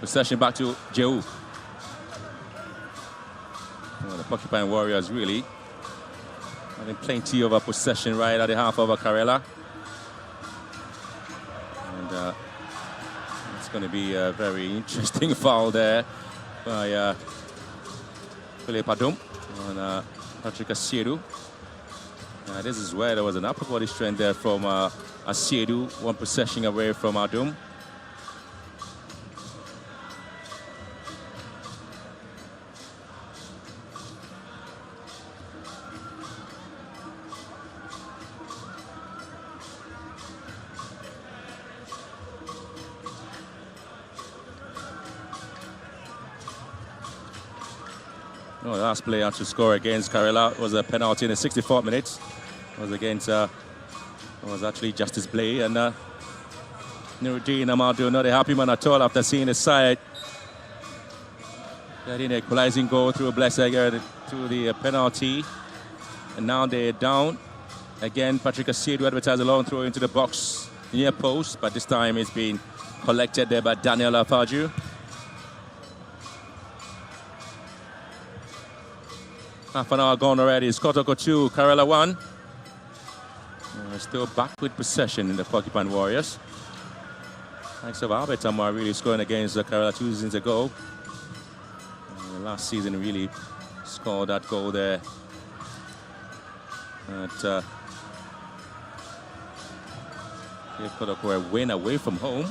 Possession back to Jehu. Well, the Porcupine Warriors really having plenty of a possession right at the half of Karela. And it's going to be a very interesting foul there by Philippe Adum on Patrick Asiedu. This is where there was an upper body strength there from Asiedu, one possession away from Adum. No, the last player to score against Karela was a penalty in the 64th minute. It was against, was actually Justice Blay, and Nuruddin Amadou, not a happy man at all after seeing his side getting an equalizing goal through a Blessegger to the penalty. And now they're down. Again, Patrick Asiedu advertised a long throw into the box. near post, but this time it's been collected there by Daniel Afaju. Half an hour gone already. It's Kotoko 2, Karela 1. Still back with possession in the Porcupine Warriors. Thanks of Albert Amar really scoring against the Karela 2 seasons ago. Last season really scored that goal there. Gave Kotoko a win away from home.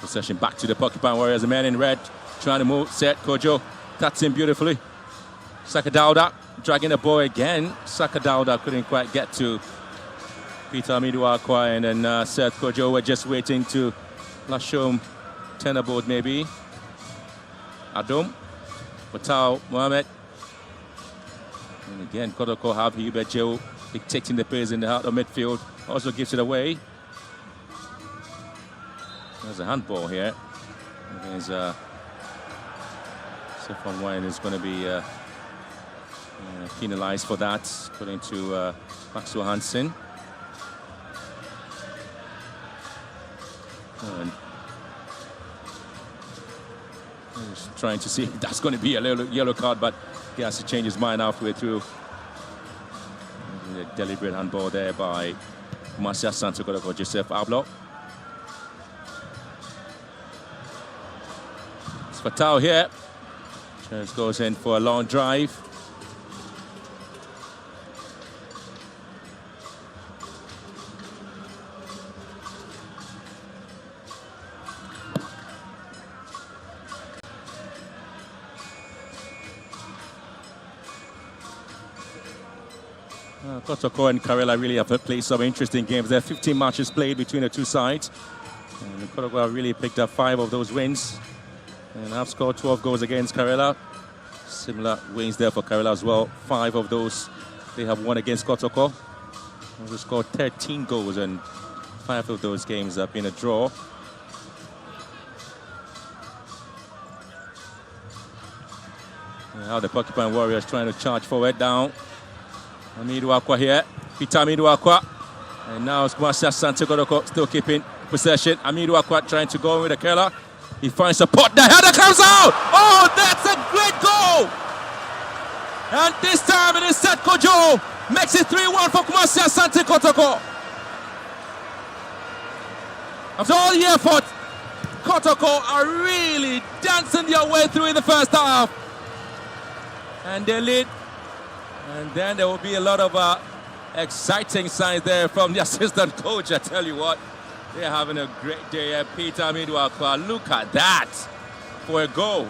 Possession back to the Porcupine Warriors. The man in red trying to move, set, Kojo. That's him beautifully. Sakadauda dragging the ball again. Sakadauda couldn't quite get to Peter Amiduakwa, and then Seth Kojo were just waiting to flash home Tenderboard maybe. Adom, Patao, Mohamed. And again, Kotoko have Hubert Joe dictating the pace in the heart of midfield. Also gives it away. There's a handball here. Against Stefan Wine is going to be penalized for that, according to Maxwell Hansen. And he's trying to see if that's going to be a yellow card, but he has to change his mind halfway through. A deliberate handball there by Marcia Asante Kotoko, Joseph Ablo. It's Fatau here. Just goes in for a long drive. Kotoko and Karela really have played some interesting games. There are 15 matches played between the two sides. And Kotoko have really picked up 5 of those wins and have scored 12 goals against Karela. Similar wins there for Karela as well. 5 of those they have won against Kotoko. They scored 13 goals, and 5 of those games have been a draw. Now the Porcupine Warriors trying to charge forward down. Amiduakwa here, Peter Amiduakwa. And now it's Asante Kotoko still keeping possession. Amiduakwa trying to go with the Karela. He finds support. The header comes out! Oh, that's a great goal! And this time it is Seth Kojo. Makes it 3-1 for Asante Kotoko. After all the effort, Kotoko are really dancing their way through in the first half. And they lead. And then there will be a lot of exciting signs there from the assistant coach. I tell you what, they're having a great day here. Peter Amiduakwa, look at that for a goal.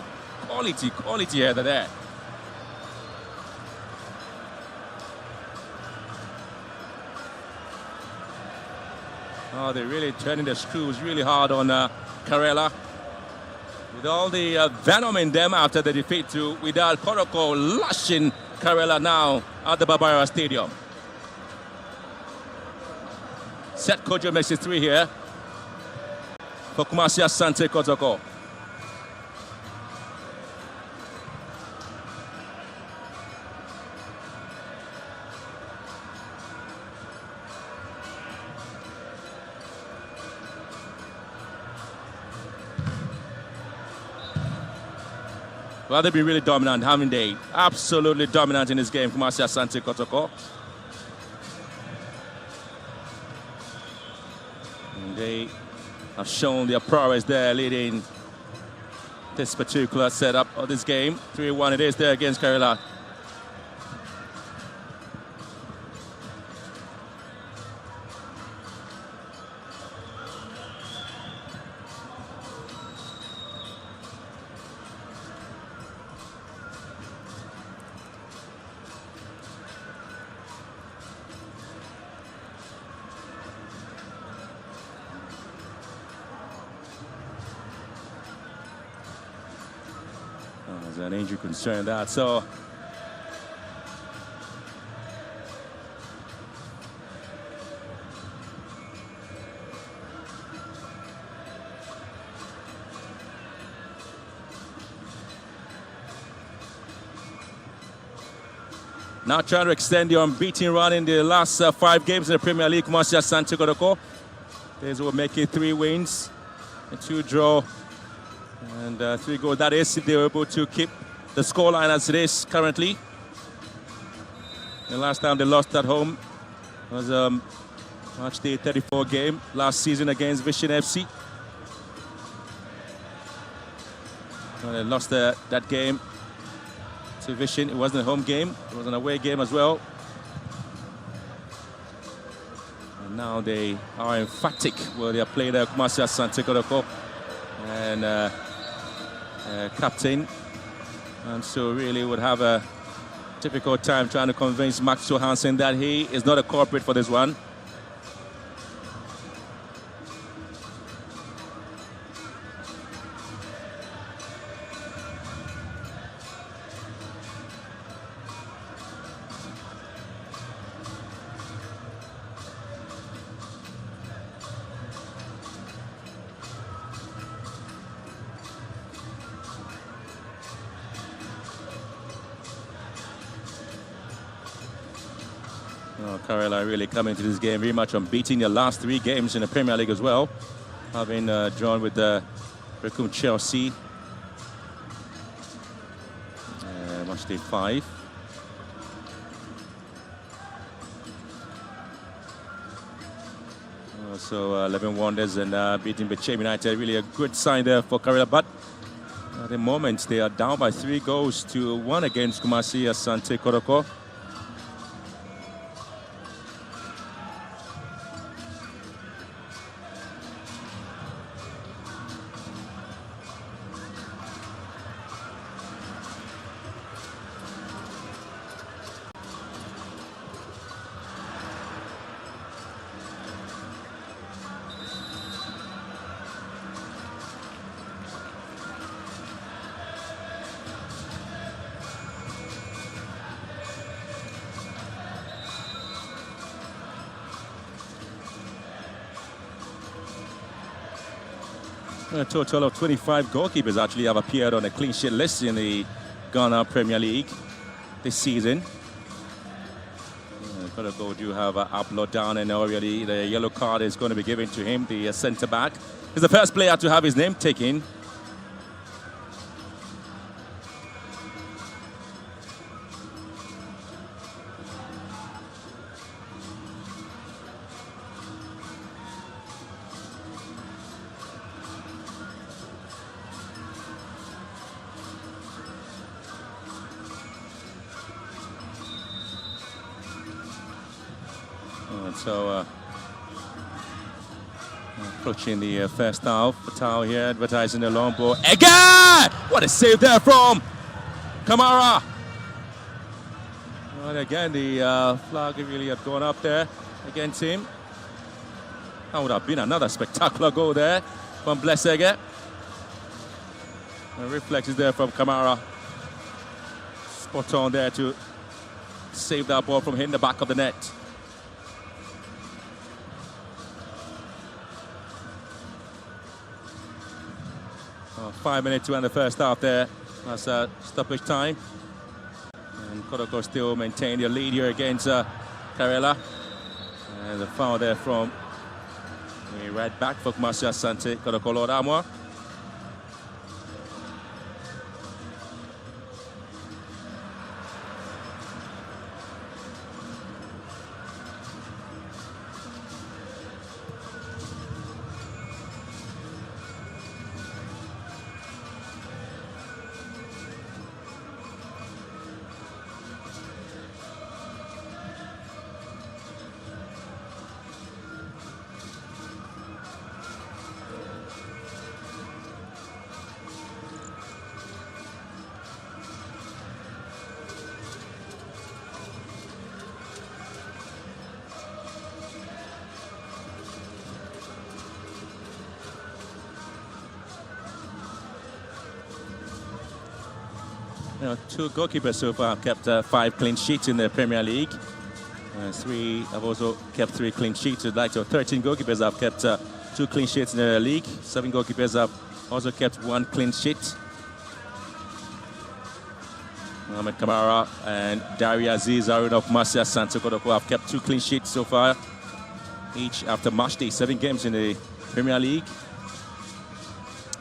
Quality header there. Oh, they're really turning the screws really hard on Karela. With all the venom in them after the defeat to Wydad, Kotoko lashing Karela now at the Barbara Stadium. Seth Kojo makes it 3 here for Asante Kotoko. Well, they've been really dominant, haven't they? Absolutely dominant in this game, Asante Kotoko. And they have shown their prowess there, leading this particular setup of this game. 3-1 it is there against Karela. There's an injury concern that, so now trying to extend the unbeaten run in the last 5 games in the Premier League. Kumasi Asante Kotoko. They will make it 3 wins, a 2 draw, and 3 goals. That is if they were able to keep the scoreline as it is currently. The last time they lost at home was match day 34 game last season against Vision FC. And they lost that game to Vision. It wasn't a home game, it was an away game as well. And now they are emphatic where they are playing Kumasi Asante Kotoko and captain. And so really would have a difficult time trying to convince Maxwell Hansen that he is not a culprit for this one. Karela really coming to this game very much unbeaten. Their last 3 games in the Premier League as well, having drawn with the Chelsea. Match day 5. Also 11 wonders and beating Bechem United. Really a good sign there for Karela, but at the moment they are down by 3 goals to 1 against Kumasi Asante Kotoko. A total of 25 goalkeepers actually have appeared on a clean sheet list in the Ghana Premier League this season. Kotoko do have Ablo down, and already the yellow card is going to be given to him, the centre back. He's the first player to have his name taken. So approaching the first half. Patel here advertising the long ball. Again! What a save there from Kamara. And again, the flag really had gone up there against him. That would have been another spectacular goal there from Blessege. The reflexes there from Kamara. Spot on there to save that ball from hitting the back of the net. 5 minutes to end the first half there. That's stoppage time. And Kotoko still maintain their lead here against Karela. And the foul there from the right back for Kumasi Asante Kotoko, Lord Amwa. Two goalkeepers so far have kept 5 clean sheets in the Premier League. 3 have also kept 3 clean sheets. Like 13 goalkeepers have kept 2 clean sheets in the league. 7 goalkeepers have also kept 1 clean sheet. Mohamed Kamara and Daria Aziz Arun of Marcia Asante Kotoko have kept 2 clean sheets so far, each after match day, 7 games in the Premier League.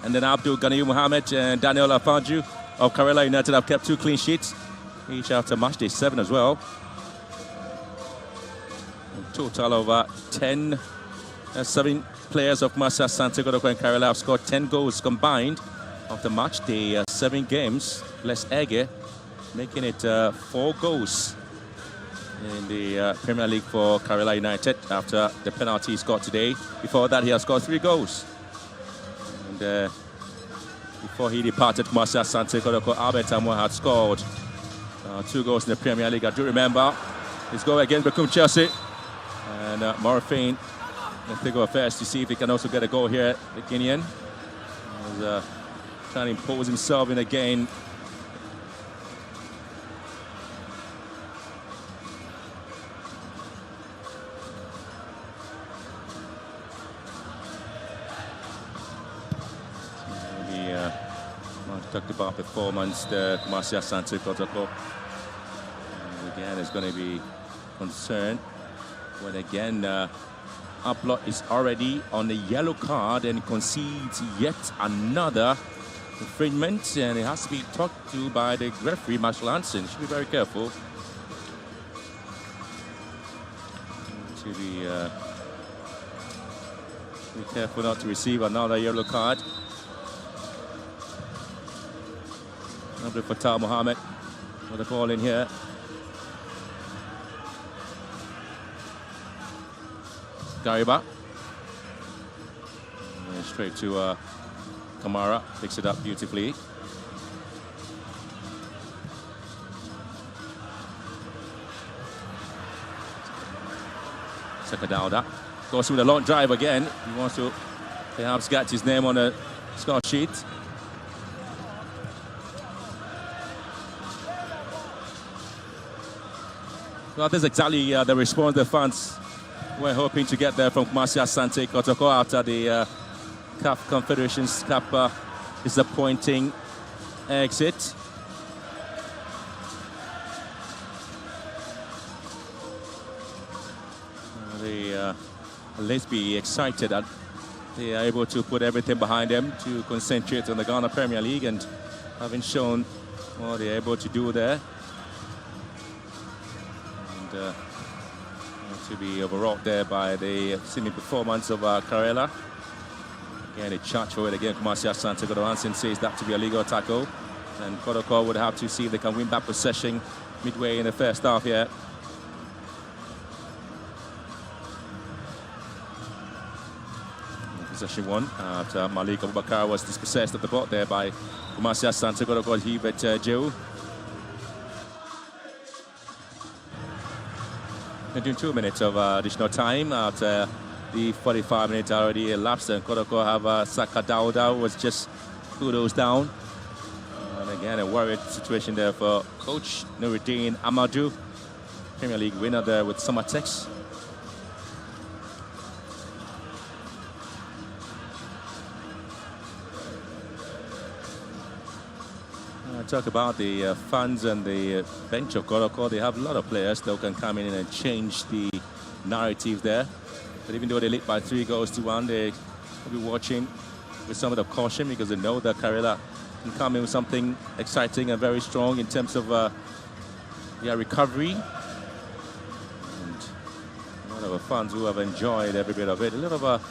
And then Abdul Ganiyu Mohammed and Daniel Afanju of Karela United have kept 2 clean sheets, each after match day 7 as well. A total of 7 players of Marcia Asante Kotoko and Karela have scored 10 goals combined after match day 7 games. Les Ege making it 4 goals in the Premier League for Karela United after the penalty he scored today. Before that, he has scored 3 goals. And before he departed from Marcia Asante Kotoko, Albert Amwa had scored 2 goals in the Premier League. I do remember his goal against Bekum Chelsea. And Morafane will take over first to see if he can also get a goal here, the Guinean. He's trying to impose himself in again. Talked about performance, the Marcia Asante Kotoko. Again, is going to be concerned when again Upload is already on the yellow card and concedes yet another infringement, and it has to be talked to by the referee, Marshall Hansen. Should be very careful to be careful not to receive another yellow card. Abdul Fattah Mohammed with the ball in here. Gariba. And straight to Kamara. Picks it up beautifully. Sakadauda goes with a long drive again. He wants to perhaps get his name on the score sheet. Well, this is exactly the response the fans were hoping to get there from Marcia Asante Kotoko after the CAF Confederations Cup disappointing exit. Let's be excited that they are able to put everything behind them to concentrate on the Ghana Premier League, and having shown what they're able to do there. And to be overwrought there by the seeming performance of Karela. Again, a charge for it again. Marcia Asante Kotoko. Hansen says that to be a legal tackle. And Kotoko would have to see if they can win back possession midway in the first half here. Possession one after Malik Abubakar was dispossessed at the ball there by Marcia Asante Kotoko. Hubert Joe. Doing 2 minutes of additional time after the 45 minutes already elapsed, and Kotoko have Sakadauda was just kudos down. And again, a worried situation there for coach Nuruddin Amadou, Premier League winner there with Summertex. Talk about the fans and the bench of Kotoko. They have a lot of players that can come in and change the narrative there. But even though they lead by 3-1, they will be watching with some of the caution, because they know that Karela can come in with something exciting and very strong in terms of their recovery. And a lot of the fans who have enjoyed every bit of it. A little of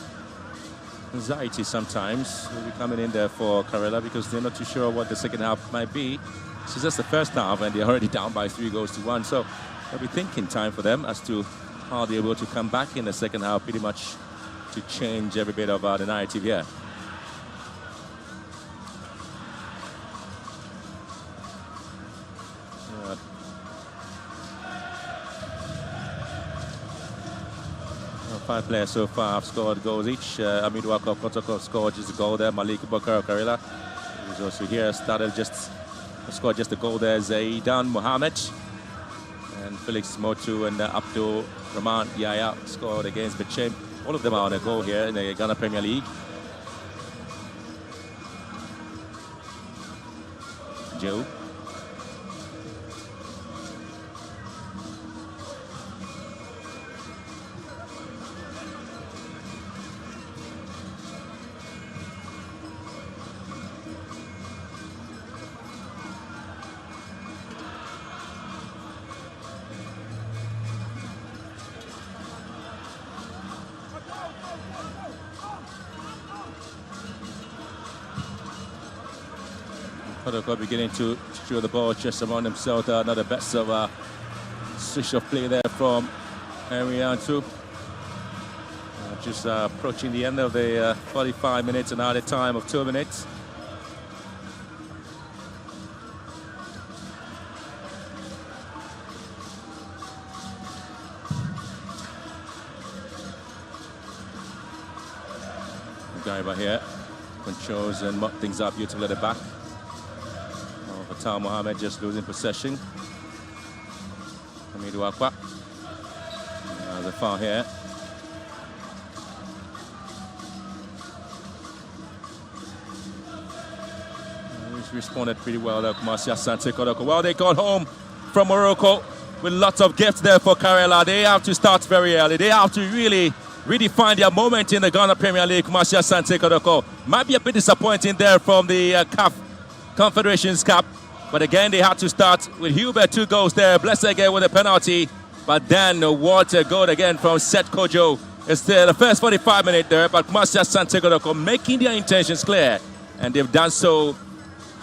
anxiety sometimes will be coming in there for Karela, because they're not too sure what the second half might be. This is just the first half and they're already down by 3-1. So it'll be thinking time for them as to how they're able to come back in the second half, pretty much to change every bit of the narrative here. Five players so far have scored goals each. Amidou Kotoko scored just a goal there. Malik Bakar Karela, who's also here, scored just a goal there. Zaidan Mohammed and Felix Motu and Abdul Rahman Yaya scored against Bechem. All of them are on a goal here in the Ghana Premier League. Joe Kotoko beginning to show the ball just around himself. Another best of switch of play there from Ariantu. Just approaching the end of the 45 minutes and added time of 2 minutes. Gaiba here controls and muck things up beautifully at the back. Fatal Mohammed just losing possession. Hamidou Akwa. There's a foul here. He's responded pretty well there, Kumasi Asante Kotoko. Well, they got home from Morocco with lots of gifts there for Karela. They have to start very early. They have to really redefine their moment in the Ghana Premier League. Kumasi Asante Kotoko might be a bit disappointing there from the CAF Confederations Cup. But again, they had to start with Hubert, 2 goals there. Blessed again with a penalty. But then what a goal again from Seth Kojo. It's the first 45 minutes there. But Kumasi Asante Kotoko making their intentions clear. And they've done so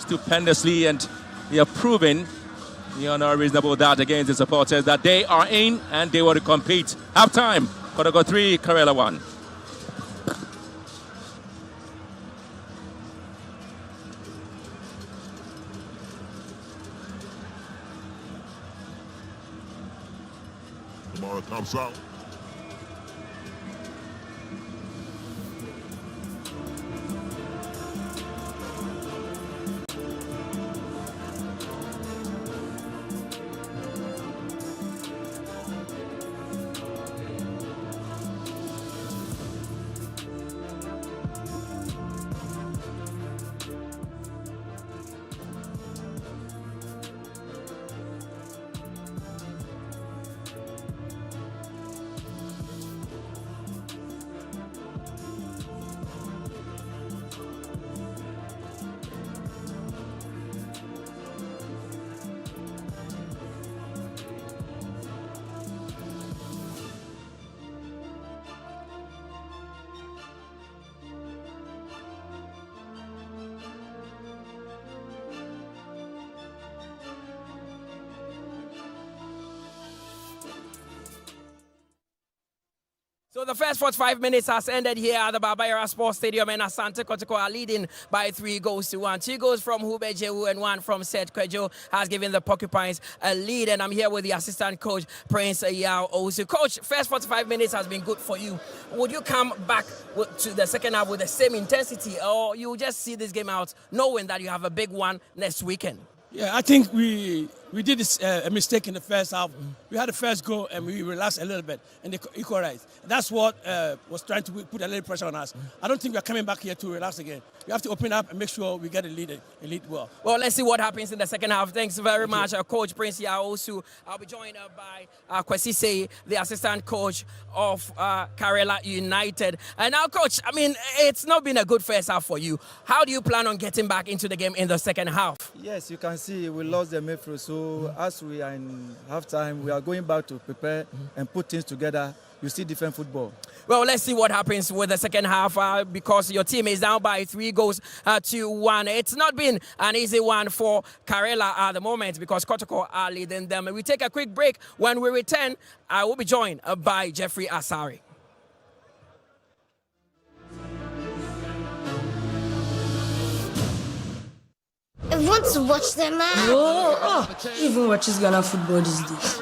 stupendously. And they have proven beyond a reasonable doubt against the supporters that they are in and they want to compete. Half time. Kotoko 3, Karela 1. Tomorrow comes out. So the first 45 minutes has ended here at the Barbaira Sports Stadium, and Asante Kotoko are leading by 3 goals to 1. 2 goals from Hubert Jehu and 1 from Seth Kwejo has given the Porcupines a lead. And I'm here with the assistant coach, Prince Yao Osu. Coach, first 45 minutes has been good for you. Would you come back to the second half with the same intensity, or you just see this game out knowing that you have a big one next weekend? Yeah, I think we did a mistake in the first half. We had the first goal and we relaxed a little bit and they equalized. That's what was trying to put a little pressure on us. I don't think we're coming back here to relax again. We have to open up and make sure we get a lead well. Well, let's see what happens in the second half. Thanks very much, Coach Prince Yaosu. I'll be joined by Kwesi Say, the assistant coach of Karela United. And now, Coach, I mean, it's not been a good first half for you. How do you plan on getting back into the game in the second half? Yes, you can see we lost the midfield. So as we are in halftime, we are going back to prepare and put things together. You see different football. Well, let's see what happens with the second half because your team is down by 3 goals to 1. It's not been an easy one for Karela at the moment because Kotoko are leading them. We take a quick break. When we return, I will be joined by Jeffrey Asari. I want to watch them, man. Even watches Ghana football these days.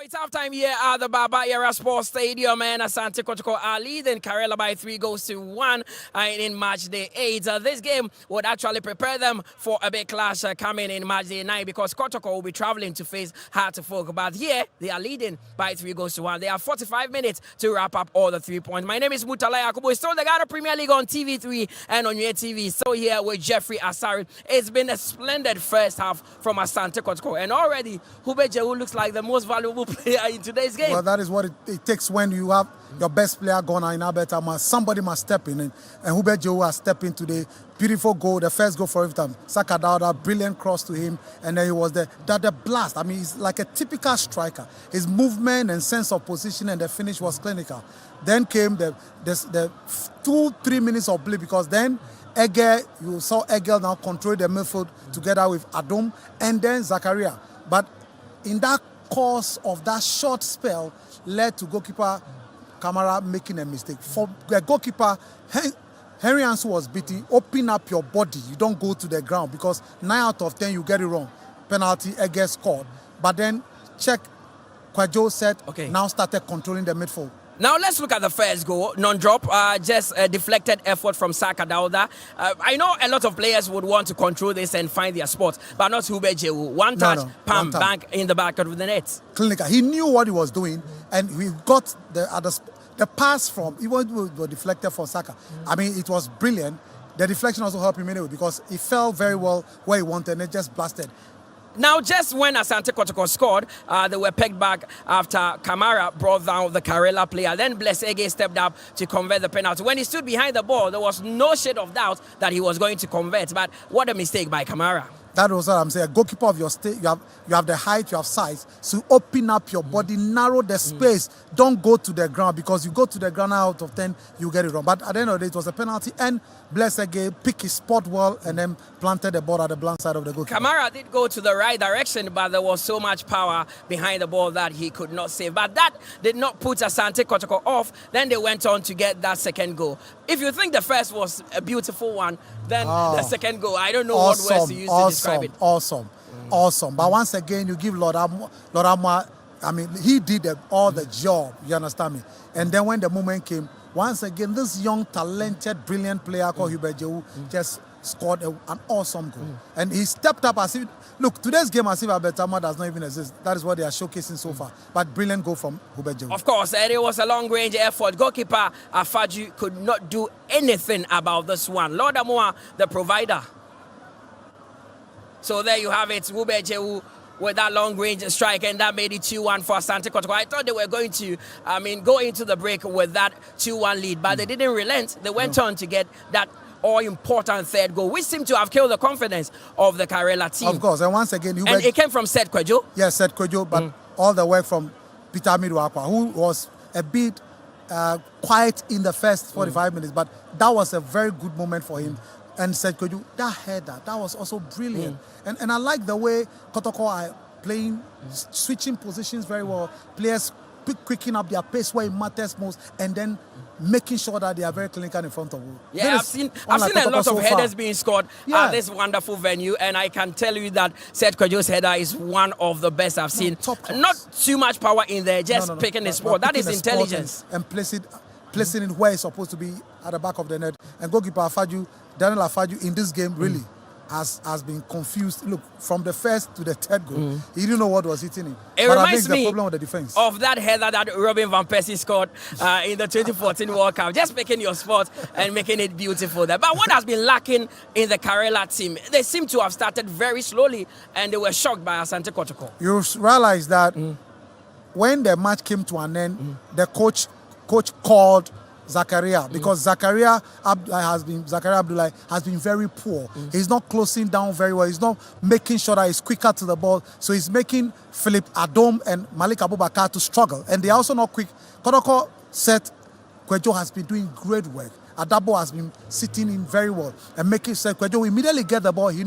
It's halftime here at the Baba Yara Sports Stadium, and Asante Kotoko are leading Karela by 3-1 in match day 8. This game would actually prepare them for a big clash coming in match day 9 because Kotoko will be traveling to face Hartlepool. But here, they are leading by 3-1. They have 45 minutes to wrap up all the 3 points. My name is Mutala Yakubu. It's still the Ghana Premier League on TV3 and on your TV. So here with Jeffrey Asari. It's been a splendid first half from Asante Kotoko. And already, Hube Jehu looks like the most valuable player in today's game. Well, that is what it takes when you have your best player gone in Alberta. Somebody must step in, and Hubert Joe has stepped in today. Beautiful goal, the first goal for every time. Saka Dauda, brilliant cross to him, and then he was the blast. I mean, he's like a typical striker. His movement and sense of position and the finish was clinical. Then came the 2-3 minutes of blip because then you saw Egel now control the midfield together with Adom and then Zakaria. But in that course of that short spell led to goalkeeper Kamara making a mistake. For the goalkeeper, Henry Ansu was beating, open up your body. You don't go to the ground because 9 out of 10 you get it wrong. Penalty, Ege scored. But then check, Kwajo said, now started controlling the midfield. Now let's look at the first goal, non-drop, just a deflected effort from Saka Dauda. I know a lot of players would want to control this and find their spot, but not Hube Jehu. One touch, pam, bang in the back of the net. Clinical. He knew what he was doing, and we got the pass from, even though it was deflected for Saka. I mean, it was brilliant. The deflection also helped him anyway because he fell very well where he wanted and it just blasted. Now, just when Asante Kotoko scored, they were pegged back after Kamara brought down the Karela player. Then Bless Ege stepped up to convert the penalty. When he stood behind the ball, there was no shade of doubt that he was going to convert. But what a mistake by Kamara. That was what I'm saying. A goalkeeper of your state, you have the height, you have size. So open up your body, narrow the space. Don't go to the ground because you go to the ground out of 10, you get it wrong. But at the end of the day, it was a penalty. And Bless again, pick his spot well and then planted the ball at the blind side of the goalkeeper. Kamara did go to the right direction, but there was so much power behind the ball that he could not save. But that did not put Asante Kotoko off. Then they went on to get that second goal. If you think the first was a beautiful one, then the second goal, I don't know what words to use to describe it. Awesome. But once again, you give Lord Amwa, I mean, he did all the job, you understand me? And then when the moment came, once again, this young, talented, brilliant player called Hubert Jehu just scored an awesome goal. And he stepped up as if, look, today's game as if Abetama does not even exist. That is what they are showcasing so far. But brilliant goal from Hubert Jehu. Of course, it was a long-range effort. Goalkeeper Afaju could not do anything about this one. Lord Amoa, the provider. So there you have it, Hubert Jehu with that long-range strike, and that made it 2-1 for Asante Kotoko. I thought they were going to, go into the break with that 2-1 lead, but they didn't relent. They went on to get that all-important third goal, which seemed to have killed the confidence of the Karela team. Of course, and once again... And it came from Seth Kwejo? Yes, Seth Kwejo, but all the work from Peter Midwakwa, who was a bit quiet in the first 45 minutes, but that was a very good moment for him. And Seth Kwejo, that header, that was also brilliant. And I like the way Kotoko are playing, switching positions very well. Players quicking up their pace where it matters most, and then making sure that they are very clinical in front of you. Yeah, I've seen a lot of headers being scored at this wonderful venue, and I can tell you that Seth Kwejo's header is one of the best I've seen. Not too much power in there, just picking the spot. That is intelligence. And placing it where it's supposed to be at the back of the net. And goalkeeper Afaju, Daniel Afaju in this game really has been confused. Look, from the first to the third goal, he didn't know what was hitting him. It reminds me the problem with the defense. Of that header that Robin Van Persie scored in the 2014 World Cup. Just picking your spot and making it beautiful there. But what has been lacking in the Karela team? They seem to have started very slowly, and they were shocked by Asante Kotoko. You realize that when the match came to an end, the coach called Zakaria because Zakaria Abdullahi has been very poor. He's not closing down very well. He's not making sure that he's quicker to the ball. So he's making Philip Adom and Malik Abubakar to struggle. And they're also not quick. Kotoko said Kwejo has been doing great work. Adabo has been sitting in very well and making sure Kwejo will immediately get the ball. He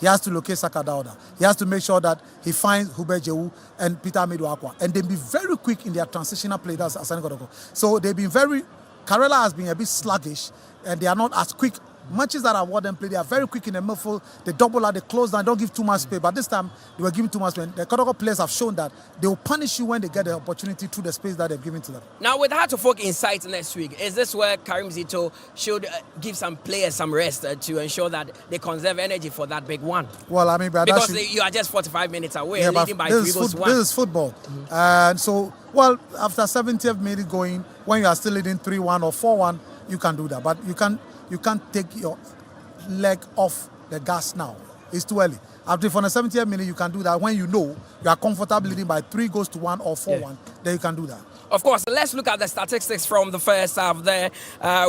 has to locate Saka Dauda. He has to make sure that he finds Hubert Jehu and Peter Midwakwa. And they'll be very quick in their transitional play. That's Asante Kotoko. So they've been Karela has been a bit sluggish and they are not as quick Matches that I watched them play, they are very quick in the midfield. They double out, they close down, don't give too much space. But this time, they were giving too much space. The Kotoko players have shown that they will punish you when they get the opportunity through the space that they've given to them. Now, with Heart of Folk in sight next week, is this where Karim Zito should give some players some rest to ensure that they conserve energy for that big one? Well, I mean, but because you are just 45 minutes away, leading by 3 goals to 1. This is football. And so, well, after 70th minute going, when you are still leading 3-1 or 4-1, you can do that. But you can't take your leg off the gas now. It's too early. After from the 70th minute, you can do that when you know you are comfortable leading by 3 goals to 1 or 4-1. Then you can do that. Of course, let's look at the statistics from the first half there.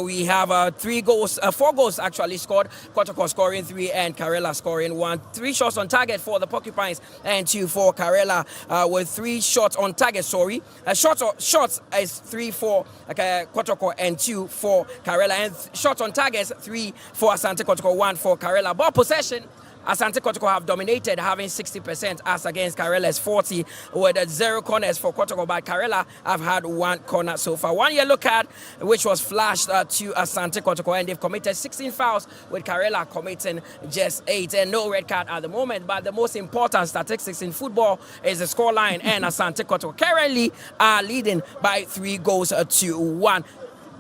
We have 4 goals actually scored. Kotoko scoring 3 and Karela scoring 1. 3 shots on target for the Porcupines and 2 for Karela with 3 shots on target, shots is 3 for Kotoko and 2 for Karela. And shots on targets, 3 for Asante Kotoko, 1 for Karela. Ball possession, Asante Kotoko have dominated, having 60% as against Karela's 40, with 0 corners for Kotoko, but Karela have had 1 corner so far. 1 yellow card, which was flashed to Asante Kotoko, and they've committed 16 fouls, with Karela committing just 8, and no red card at the moment. But the most important statistics in football is the scoreline, and Asante Kotoko currently are leading by 3 goals to 1.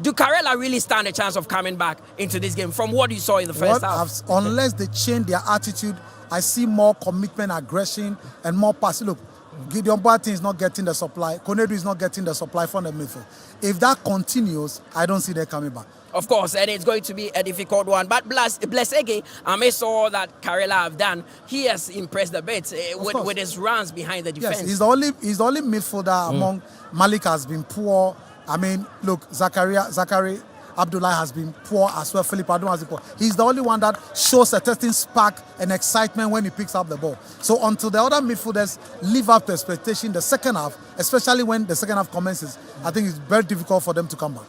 Do Karela really stand a chance of coming back into this game from what you saw in the first half? Unless they change their attitude, I see more commitment, aggression, and more passing. Look, Gideon Barton is not getting the supply. Konedu is not getting the supply from the midfield. If that continues, I don't see them coming back. Of course, and it's going to be a difficult one. But Blessege, I may saw that Karela have done. He has impressed a bit with his runs behind the defense. Yes, he's the only midfielder among Malik has been poor. I mean, look, Zachary Abdullah has been poor as well. Philip Adon has been poor. He's the only one that shows a testing spark and excitement when he picks up the ball. So until the other midfielders live up to expectation, the second half, especially when the second half commences, I think it's very difficult for them to come back.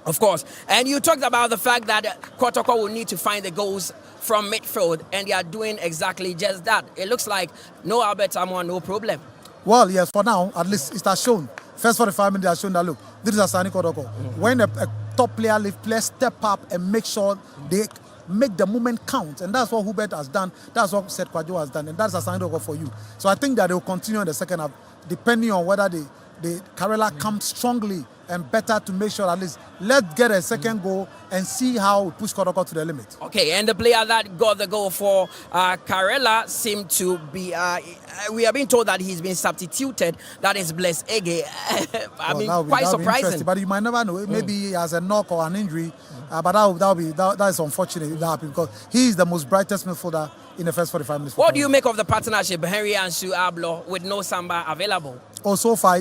Of course. And you talked about the fact that Kotoko will need to find the goals from midfield, and they are doing exactly just that. It looks like no Albert Samoa, no problem. Well, yes, for now, at least it has shown. First 45 minutes has shown that, look, this is Asante Kotoko. When a top player, players step up and make sure they make the movement count. And that's what Hubert has done. That's what Seth Kwajo has done. And that's Asante Kotoko for you. So I think that they will continue in the second half, depending on whether the Karela comes strongly and better to make sure at least let's get a second goal and see how we push Kotoko to the limit. Okay, and the player that got the goal for Karela seemed to be, we have been told that he's been substituted. That is Blessege. Quite surprising. But you might never know. Maybe he has a knock or an injury. But that is unfortunate if that happens, because he is the most brightest midfielder in the first 45 minutes. What do you make of the partnership, Henry and Sue Ablo, with no Samba available? So far,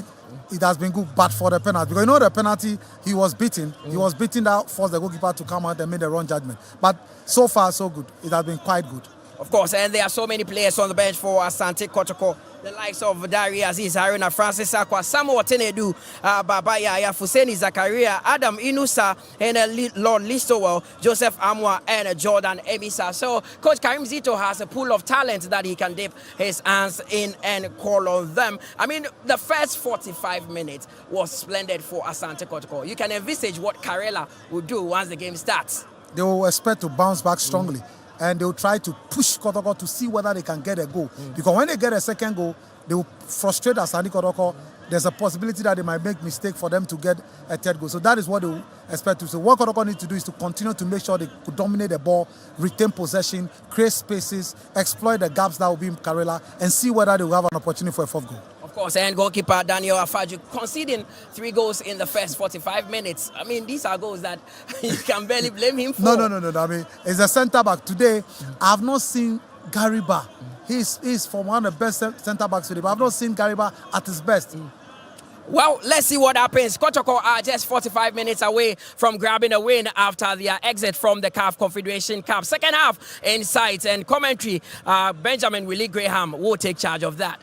it has been good, but for the penalty. Because you know the penalty, he was beaten. He was beaten that forced the goalkeeper to come out and made the wrong judgment. But so far, so good. It has been quite good. Of course, and there are so many players on the bench for Asante Kotoko. The likes of Dari Aziz, Haruna, Francis Akwa, Samuel Tenedu, Baba Yaya, Fuseni Zakaria, Adam Inusa, and Lord Listowell, Joseph Amwa, and Jordan Emisa. So Coach Karim Zito has a pool of talent that he can dip his hands in and call on them. I mean, the first 45 minutes was splendid for Asante Kotoko. You can envisage what Karela will do once the game starts. They will expect to bounce back strongly. And they'll try to push Kotoko to see whether they can get a goal. Because when they get a second goal, they will frustrate Asante Kotoko. There's a possibility that they might make mistake for them to get a third goal. So that is what they will expect to. So what Kotoko needs to do is to continue to make sure they could dominate the ball, retain possession, create spaces, exploit the gaps that will be in Karela, and see whether they will have an opportunity for a fourth goal. Of course, and goalkeeper Daniel Afaju conceding 3 goals in the first 45 minutes. I mean, these are goals that you can barely blame him for. No. I mean, as a centre-back today, I have not seen Gariba. He's from one of the best centre-backs today, but I have not seen Gariba at his best. Well, let's see what happens. Kotoko are just 45 minutes away from grabbing a win after their exit from the CAF Confederation Cup. Second half in sight, and commentary, Benjamin Willie Graham will take charge of that.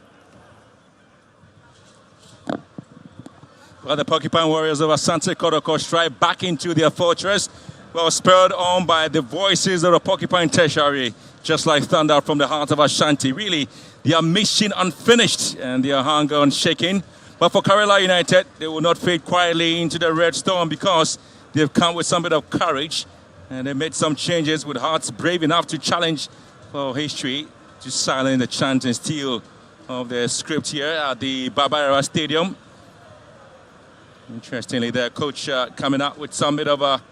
Well, the Porcupine Warriors of Asante Kotoko strike back into their fortress. Well, spurred on by the voices of the Porcupine Tertiary, just like thunder from the heart of Ashanti. Really, their mission unfinished and their hunger unshaken. But for Karela United, they will not fade quietly into the red storm, because they've come with some bit of courage And they made some changes with Hearts brave enough to challenge for history to silence the chant and steal of the script here at the Baba Stadium. Interestingly, their coach coming out with some bit of a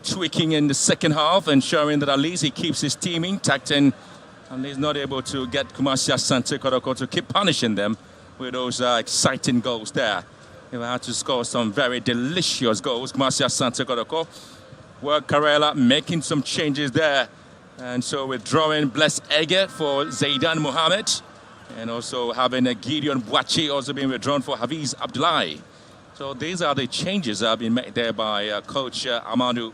tweaking in the second half, ensuring that at least he keeps his team intact and he's not able to get Kumasi Asante Kotoko to keep punishing them with those exciting goals there. They had to score some very delicious goals. Kumasi Asante Kotoko. Well, Karela making some changes there. And so withdrawing Bless Ege for Zaidan Mohammed. And also having a Gideon Bwachi also being withdrawn for Hafiz Abdullahi. So these are the changes that have been made there by Coach Amadou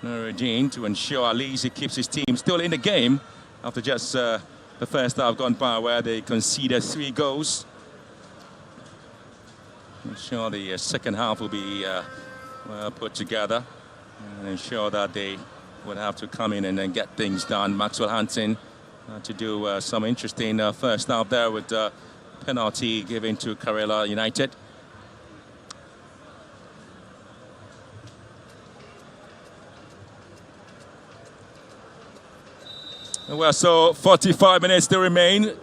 Nuruddin to ensure at least he keeps his team still in the game after just the first half gone by where they conceded 3 goals. I'm sure the second half will be well put together and ensure that they would have to come in and then get things done. Maxwell Hansen to do some interesting first half there with penalty given to Karela United. Well, so 45 minutes to remain.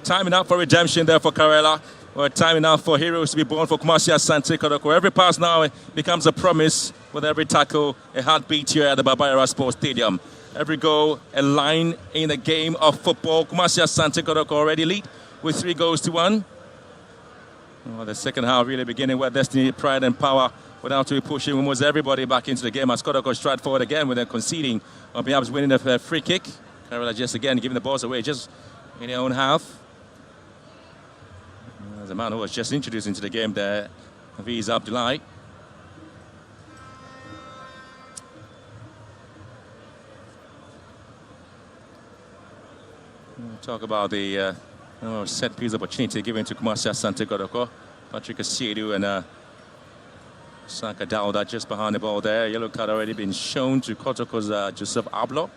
Time enough for redemption there for Karela. Well, time enough for heroes to be born for Kumasi Asante Kotoko. Every pass now becomes a promise with every tackle, a heartbeat here at the Baba Sports Stadium. Every goal, a line in the game of football. Kumasi Asante Kotoko already lead with 3 goals to 1. Well, the second half really beginning with destiny, pride and power without to be pushing almost everybody back into the game as Kotoko stride forward again with them conceding or perhaps winning a free kick. Karela just again giving the balls away just in their own half. There's a man who was just introduced into the game there, Hafiz Abdullahi. We'll talk about the set piece opportunity given to Kumasi Asante Kotoko. Patrick Asiedu and Saka Dauda just behind the ball there. Yellow card already been shown to Kotoko's Joseph Ablo.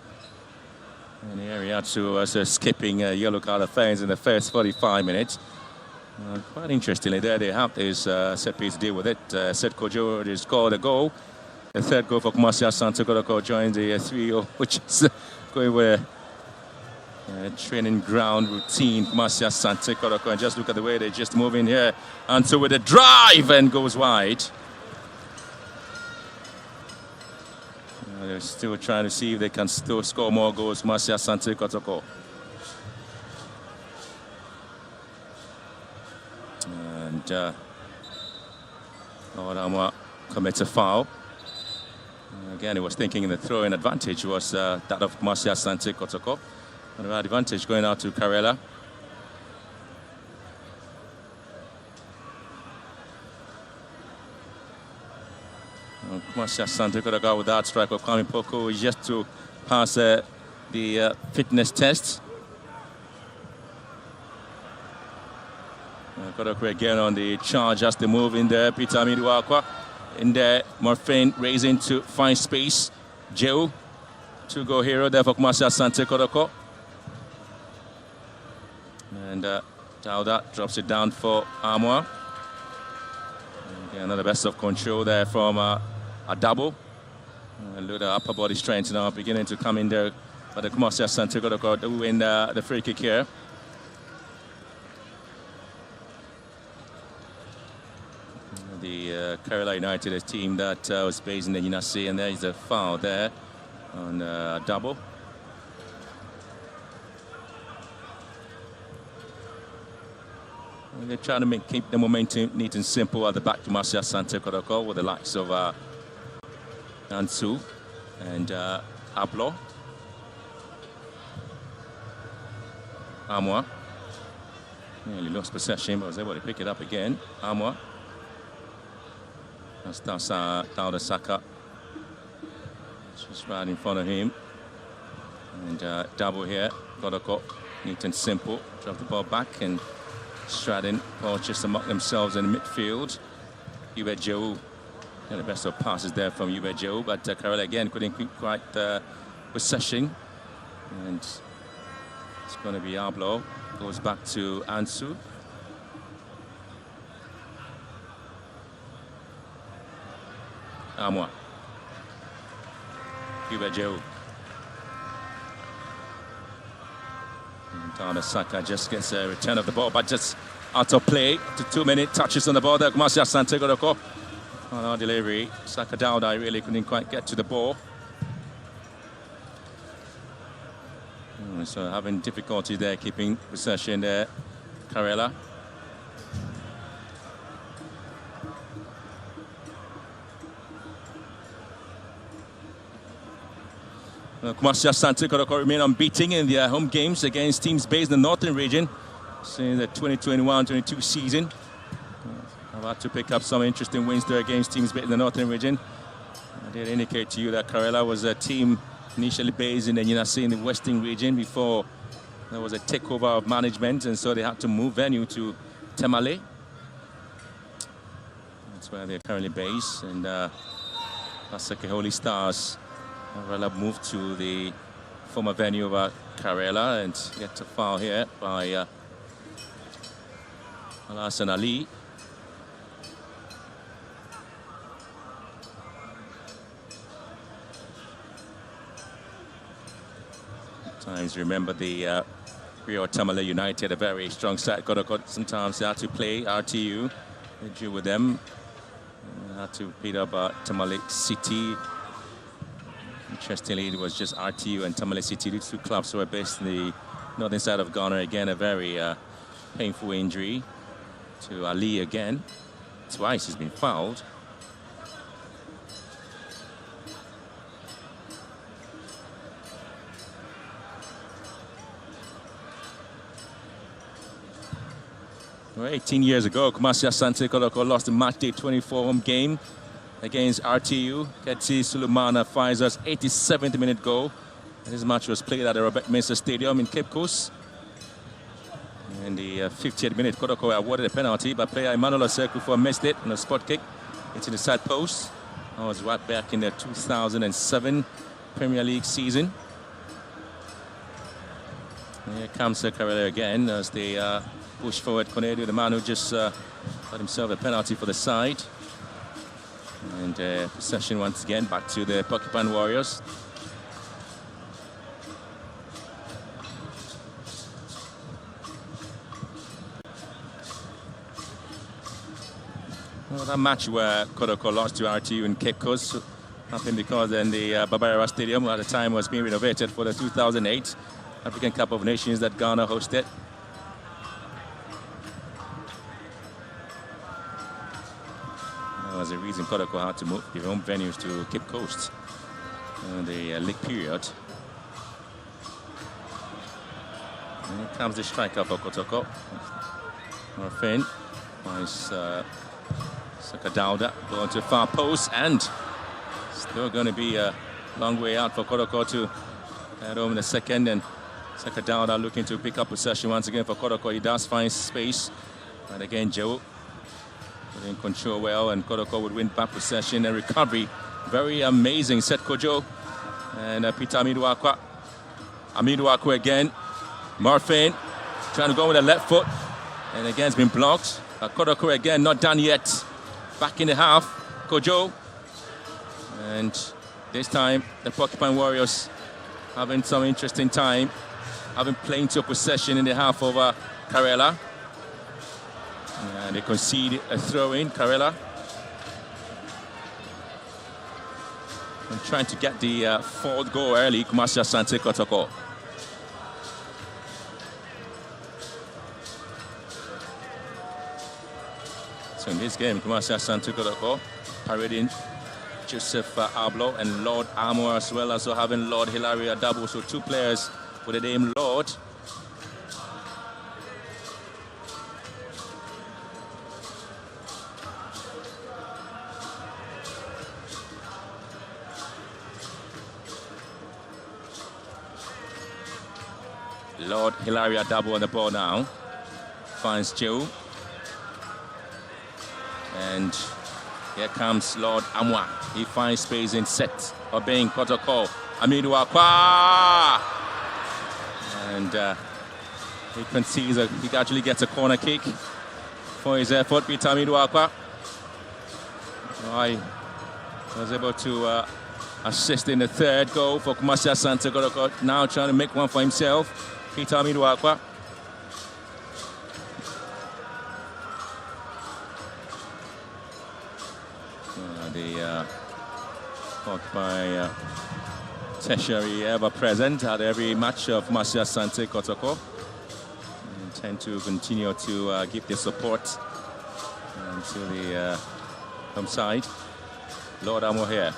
And here we are to skipping yellow card offense in the first 45 minutes. Quite interestingly, there they have this set piece to deal with it. Seth Kojo already scored a goal. The third goal for Kumasi Asante Kotoko joins the 3-0, which is going with training ground routine. Kumasi Asante Kotoko, and just look at the way they just move in here. And so with a drive and goes wide. They're still trying to see if they can still score more goals. Kumasi Asante Kotoko. And Lord commits a foul. Again, he was thinking the throw-in advantage was that of Kumasi Asante Kotoko. And the advantage going out to Karela. Kumasi Asante Kotoko with that strike of Kwame Poko is just to pass the fitness test. Kotoko again on the charge as they move in there. Peter Amiduakwa in there. Morphine raising to find space. Joe, 2-goal hero there for Kumasi Asante Kotoko. And Dauda drops it down for Amwa. Again, another best of control there from Adabo. A little upper body strength now beginning to come in there. But the Kumasi Asante Kotoko to win the free kick here. The Karela United, a team that was based in the Yinasi, and there is a foul there on Adabo. They're trying to keep the momentum neat and simple at the back to Kumasi Asante Kotoko with the likes of Ansu and Ablo. Amwa nearly lost possession but was able to pick it up again. Amwa. That's Dauda Saka. Just right in front of him. And double here. Kotoko, neat and simple. Drop the ball back and Stratton, just among themselves in the midfield. Hubert Joe, the best of passes there from Hubert Joe, but Karela again couldn't keep quite possession. And it's going to be Ablo. Goes back to Ansu. Amwa. Hubert Joe. Dana Saka just gets a return of the ball, but just out of play. To 2-minute touches on the ball there. Kumasi Asante Kotoko on our delivery. Saka Dauda really couldn't quite get to the ball. So having difficulty there keeping possession there. Karela. Kumasi Asante Kotoko remain unbeaten in their home games against teams based in the northern region since the 2021-22 season. I've had to pick up some interesting wins there against teams based in the northern region. I did indicate to you that Karela was a team initially based in the Nyinase in the western region before there was a takeover of management, and so they had to move venue to Tamale. That's where they're currently based, and Asake Holy Stars Karela moved to the former venue of Karela and get a foul here by Alassane Ali. Sometimes remember the Rio Tamale United, a very strong side. Sometimes they had to play RTU. They drew with them. They had to beat up Tamale City. Interestingly, it was just RTU and Tamale City, these two clubs who are based in the northern side of Ghana. Again, a very painful injury to Ali again. Twice he's been fouled. Well, 18 years ago, Kumasi Asante Kotoko lost the matchday 24 home game against RTU. Ketsi Sulumana finds us 87th minute goal. This match was played at the Robert Mensah Stadium in Cape Coast. In the 50th minute, Kotoko awarded a penalty, but player Emmanuel Oseku missed it on a spot kick. It's in the side post. That was right back in the 2007 Premier League season. And here comes Karela again as they push forward. Konedu, the man who just got himself a penalty for the side. And possession once again back to the Porcupine Warriors. Well, that match where Kotoko lost to RTU in Cape Coast happened because then the Babayara Stadium at the time was being renovated for the 2008 African Cup of Nations that Ghana hosted. Was a reason Kotoko had to move their home venues to Cape Coast in the league period. And here comes the striker for Kotoko. Morfin finds Saka Dauda going to far post, and still going to be a long way out for Kotoko to head home in the second. And Saka Dauda looking to pick up possession once again for Kotoko. He does find space, and again Joe in control well, and Kotoko would win back possession and recovery. Very amazing set, Kojo. And Peter Amiduakwa. Amiduakwa again. Morfin trying to go with the left foot, and again it's been blocked. Kotoko again, not done yet. Back in the half, Kojo. And this time the Porcupine Warriors having some interesting time, having plenty of possession in the half over Karela. And they concede a throw-in, Karela. And trying to get the fourth goal early, Kumasi Asante Kotoko. So in this game, Kumasi Asante Kotoko parading Joseph Ablo and Lord Armour, as well as having Lord Hilary Adabo. So two players with the name Lord. Lord Hilaria Dabo on the ball now. Finds Joe. And here comes Lord Amwa. He finds space in set. Obeying protocol. Amiduakwa. And he concedes he actually gets a corner kick for his effort. Peter Amiduakwa. I was able to assist in the third goal for Kumasi Asante Kotoko. Now trying to make one for himself. Peter Amiduakwa. The Occupy tertiary ever present at every match of Kumasi Asante Kotoko. Intend to continue to give the support to the home side. Lord Amo here.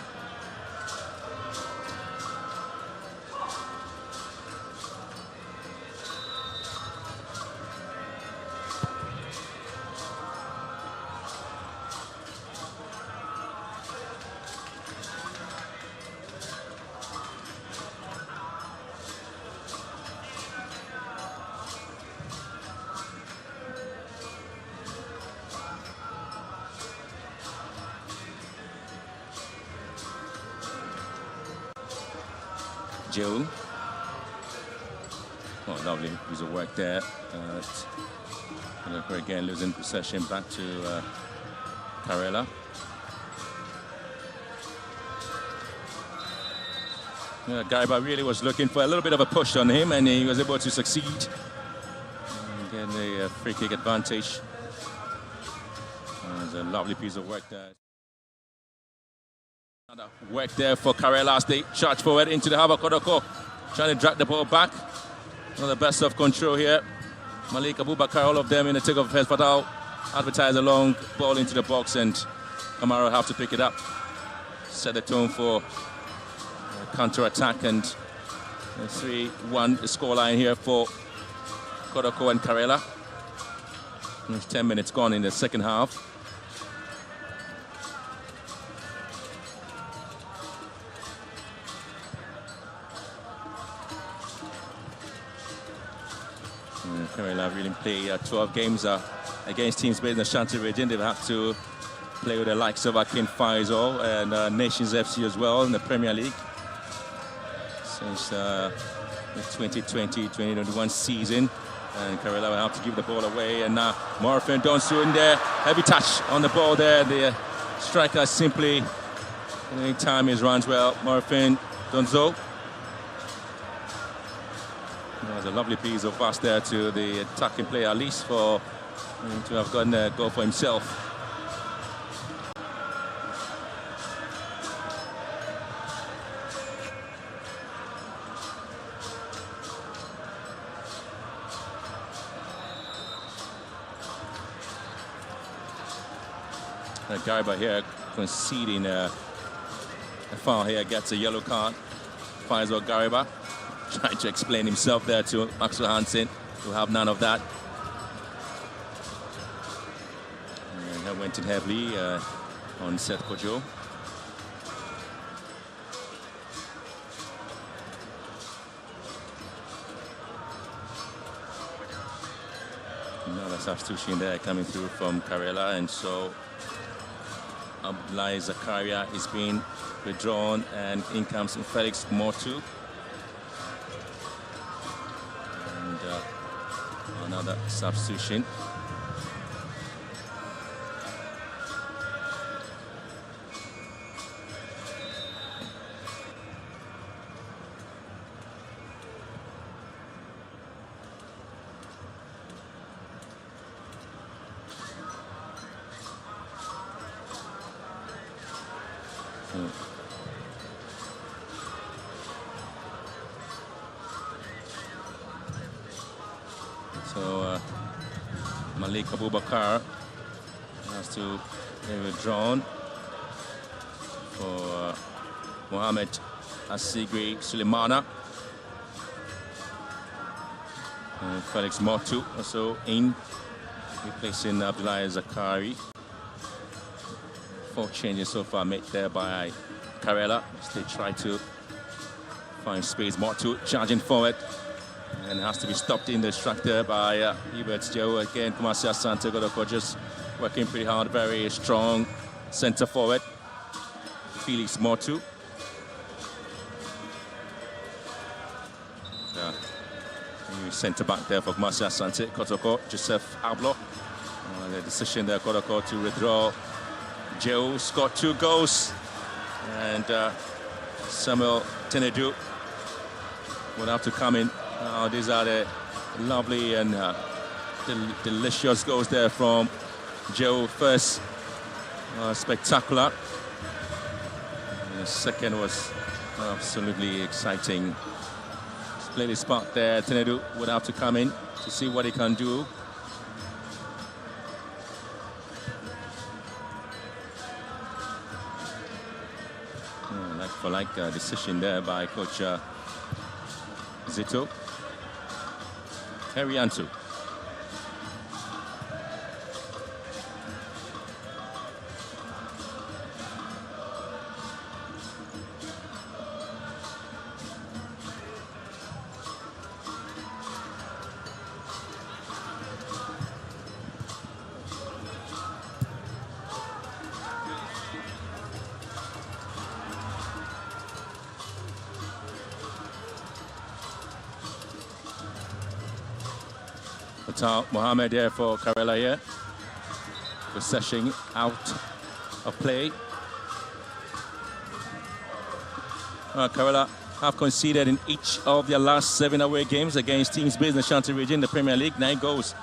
Joe. Oh, lovely piece of work there. Again, losing possession back to Karela. Gaiba really was looking for a little bit of a push on him, and he was able to succeed. Again, the free kick advantage. There's a lovely piece of work there. Another work there for Karela as they charge forward into the Harbour Kotoko. Trying to drag the ball back. Not the best of control here. Malik Abubakar, all of them in the take of Hes Fatal. Advertise a long ball into the box, and Kamara have to pick it up. Set the tone for counter-attack, and 3-1 scoreline here for Kotoko and Karela. There's 10 minutes gone in the second half. Karela really play 12 games against teams based in the Ashanti region. They've had to play with the likes of Akin Faisal and Nations FC as well in the Premier League since the 2020-2021 season. And Karela will have to give the ball away. And now Morfin Donsu in there. Heavy touch on the ball there. The striker simply, anytime he runs well. Morfin Donzo. It was a lovely piece of pass there to the attacking player, at least for him to have gotten a goal for himself. Gariba here conceding a foul here, gets a yellow card. Faisal Gariba trying to explain himself there to Maxwell Hansen, who have none of that. And that went in heavily on Seth Kojo. Another substitution there coming through from Karela, and so Abdullahi Zakaria is being withdrawn, and in comes Felix Motu. And another substitution. So Malik Abubakar has to be withdrawn for Mohamed Asigri Sulemana. And Felix Motu also in, replacing Abdullahi Zakari. 4 changes so far made there by Karela as they try to find space. Motu charging forward, and has to be stopped in the structure by Hubert Joe. Again, Kumasi Asante Kotoko just working pretty hard, very strong centre forward. Felix Motu. New centre back there for Kumasi Asante Kotoko, Joseph Ablo. The decision there, Kotoko to withdraw. Joe scored 2 goals, and Samuel Tenedu would have to come in. These are the lovely and delicious goals there from Joe. First, spectacular. And the second was absolutely exciting. Played his part there. Tenedu would have to come in to see what he can do. Like decision there by Coach Zito. Heriantu. Mohamed there for Karela here. Possession out of play. Karela have conceded in each of their last 7 away games against teams based in the Ashanti region, the Premier League. 9 goals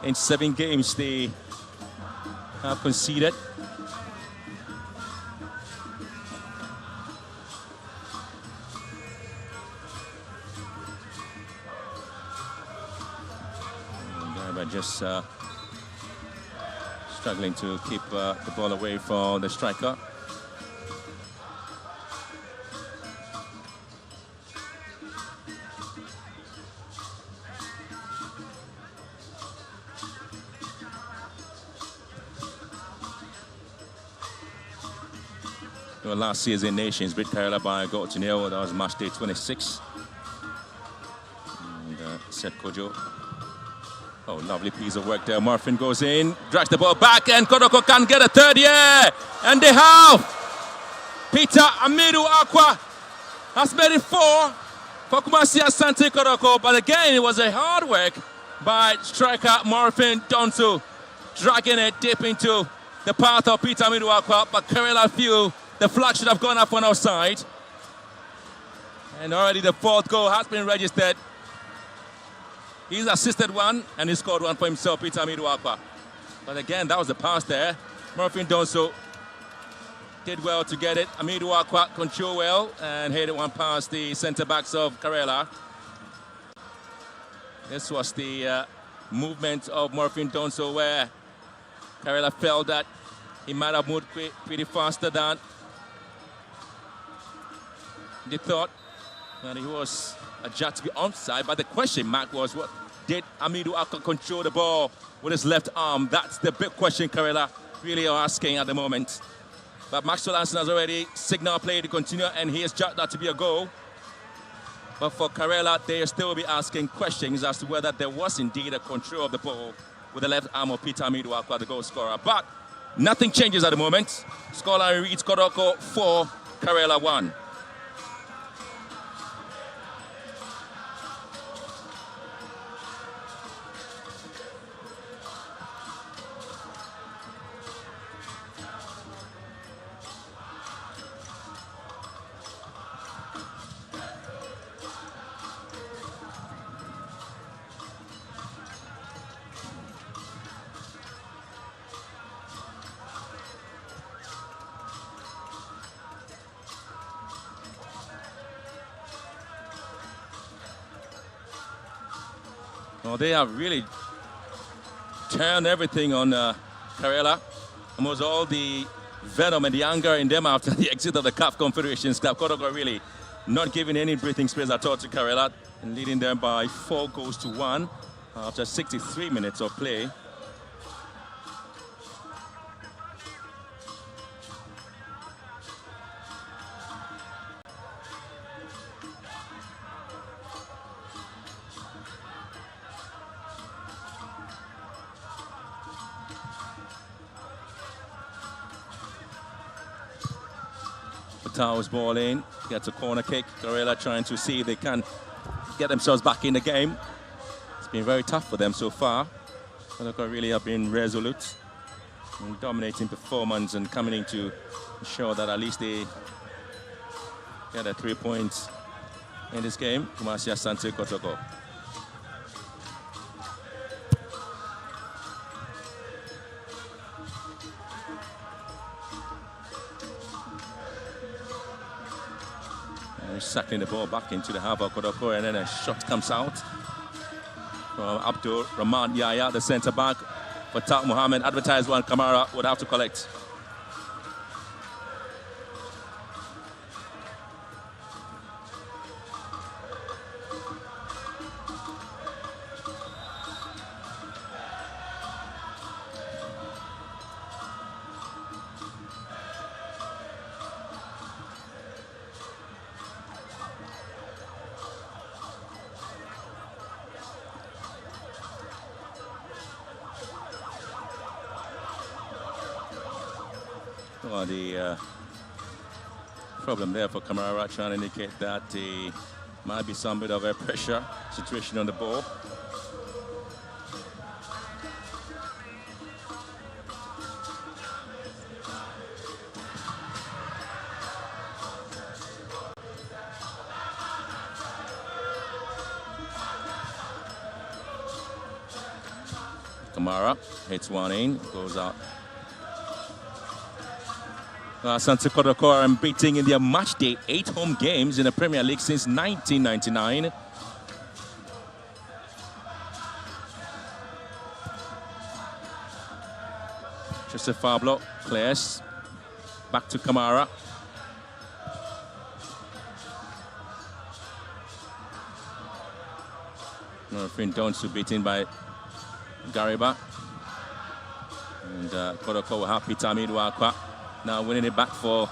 in 7 games they have conceded. Just struggling to keep the ball away from the striker. Well, last season Nations beat Karela by a goal to nil. That was match day 26. And Seth Kojo. Oh, lovely piece of work there. Murphy goes in, drags the ball back, and Kotoko can get a third, yeah! And they have! Peter Amidu Aqua has made it 4 for Kumasi Asante Kotoko, but again, it was a hard work by striker Murphy Donsu, dragging it deep into the path of Peter Amidu Aqua, but Karela feel the flag should have gone up on our side. And already the 4th goal has been registered. He's assisted one, and he scored one for himself, Peter Amidu Aqua. But again, that was the pass there. Murphy Donso did well to get it. Amidu Aqua controlled well and headed one past the centre-backs of Karela. This was the movement of Murphy Donso where Karela felt that he might have moved pretty faster than they thought. And he was adjudged to be onside, but the question mark was, what did Amidu Aqua control the ball with his left arm? That's the big question Karela really are asking at the moment. But Maxwell Anson has already signaled play to continue, and he has judged that to be a goal. But for Karela, they still be asking questions as to whether there was indeed a control of the ball with the left arm of Peter Amidu Aqua, the goal scorer. But nothing changes at the moment. Scoreline reads Kotoko 4, Karela 1. Well, they have really turned everything on Karela. Almost all the venom and the anger in them after the exit of the CAF Confederations Cup. Kotoko really not giving any breathing space at all to Karela and leading them by 4 goals to 1 after 63 minutes of play. Towers ball in, gets a corner kick. Karela trying to see if they can get themselves back in the game. It's been very tough for them so far. Kotoko really have been resolute in dominating performance and coming in to ensure that at least they He had 3 points in this game. Kumasi Asante Kotoko. Sacking the ball back into the half of Kotoko, and then a shot comes out from Abdul Rahman Yaya, the centre back. But Tak Mohammed advertised one. Kamara would have to collect. Well, the problem there for Kamara, trying to indicate that there might be some bit of a pressure situation on the ball. Kamara hits one in, goes out. Asante Kotoko are unbeaten in their match day 8 home games in the Premier League since 1999. Joseph Fablo clears. Back to Kamara. Fin Donsu beaten by Gariba. And Kotoko will have Peter Amidu-Akwa. Now winning it back for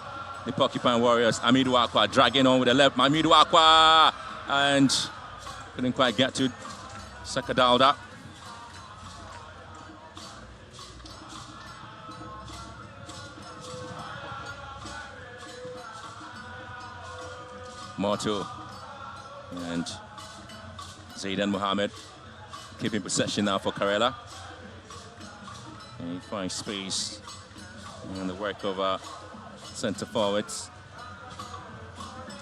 the Porcupine Warriors. Amidu-Akwa dragging on with the left. Amidu-Akwa, and couldn't quite get to Sakadalda. Moto and Zaidan Mohammed keeping possession now for Karela. And he finds space and the work of centre forwards.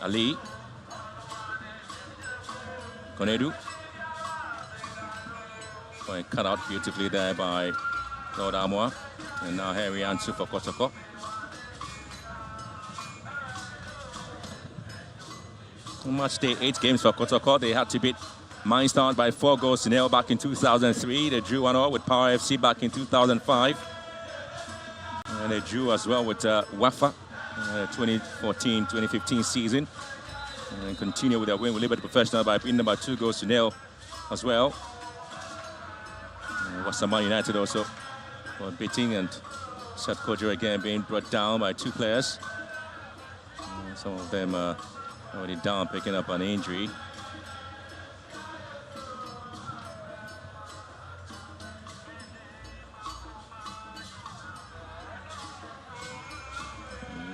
Ali. Konedu. Point cut out beautifully there by Lord Amoa. And now Harry Ansu for Kotoko. Match day 8 games for Kotoko. They had to beat Mindstone by 4-0 back in 2003. They drew 1-0 with Power FC back in 2005. And they drew as well with Wafa 2014-2015 season. And continue with their win with Liberty Professional by beating them by 2-0 as well. Wasama United also were beating, and Seth Kojo again being brought down by 2 players. Some of them already down, picking up an injury.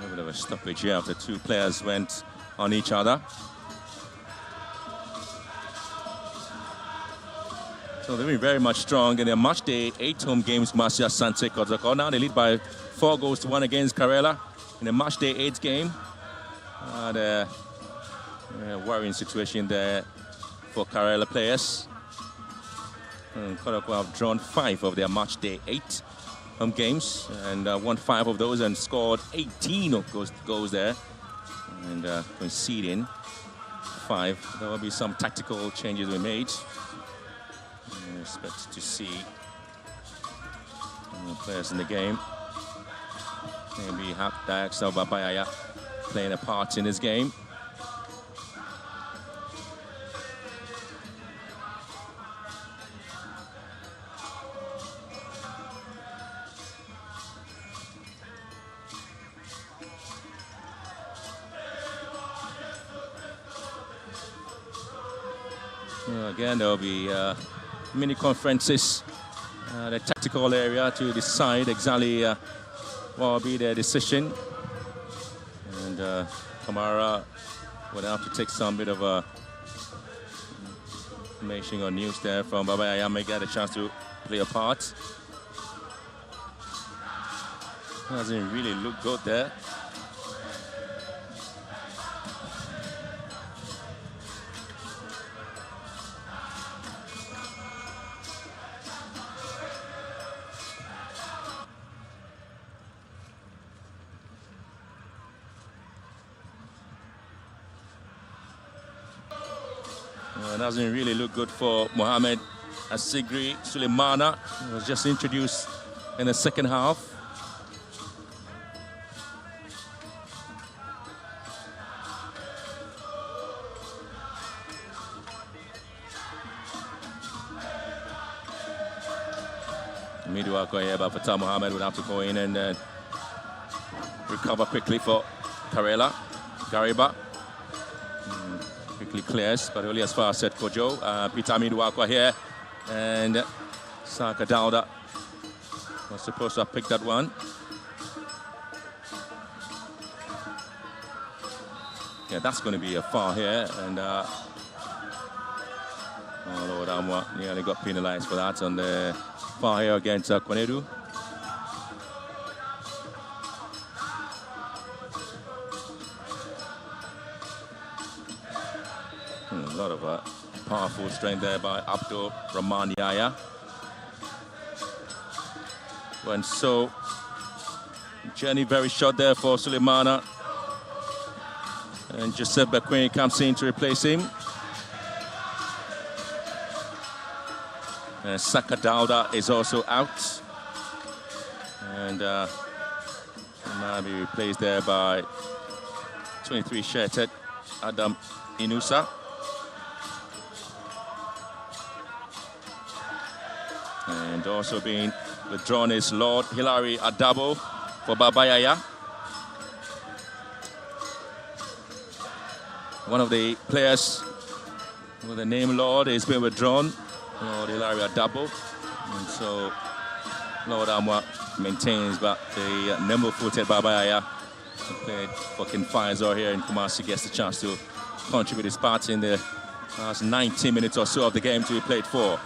A bit of a stoppage here after 2 players went on each other. So they've been very much strong in their match day 8 home games. Kumasi Asante Kotoko. Now they lead by 4-1 against Karela in the match day 8 game. The worrying situation there for Karela players. And Kotoko have drawn 5 of their match day 8 home games and won 5 of those and scored 18 of those goals there, and conceding 5. There will be some tactical changes we made. I expect to see players in the game. Maybe Dayaxel Babayaya playing a part in this game. Again, there will be mini conferences, the tactical area to decide exactly what will be their decision. And Kamara would have to take some bit of information or news there from Baba Yaya, may get a chance to play a part. Doesn't really look good there. It doesn't really look good for Mohamed Asigri Sulemana. He was just introduced in the second half. Midwalk here, but Fatah Mohamed would have to go in and recover quickly for Karela. Gariba quickly clears, but only as far as Seth Kojo. Peter Midwalk here, and Saka Dauda was supposed to have picked that one. Yeah, that's going to be a foul here, and oh Lord, Amwa nearly got penalized for that on the foul here against Konedu. A lot of powerful strength there by Abdul Rahman Yaya. And so, journey very short there for Sulemana. And Joseph Bequin comes in to replace him. And Saka Dauda is also out. And might be replaced there by 23 shirted Adam Inusa. And also being withdrawn is Lord Hilary Adabo for Babayaya. One of the players with the name Lord is being withdrawn, Lord Hilary Adabo. And so Lord Amwa maintains, but the nimble-footed Babayaya, who played for Kinfazor here in Kumasi, gets the chance to contribute his part in the last 90 minutes or so of the game to be played for.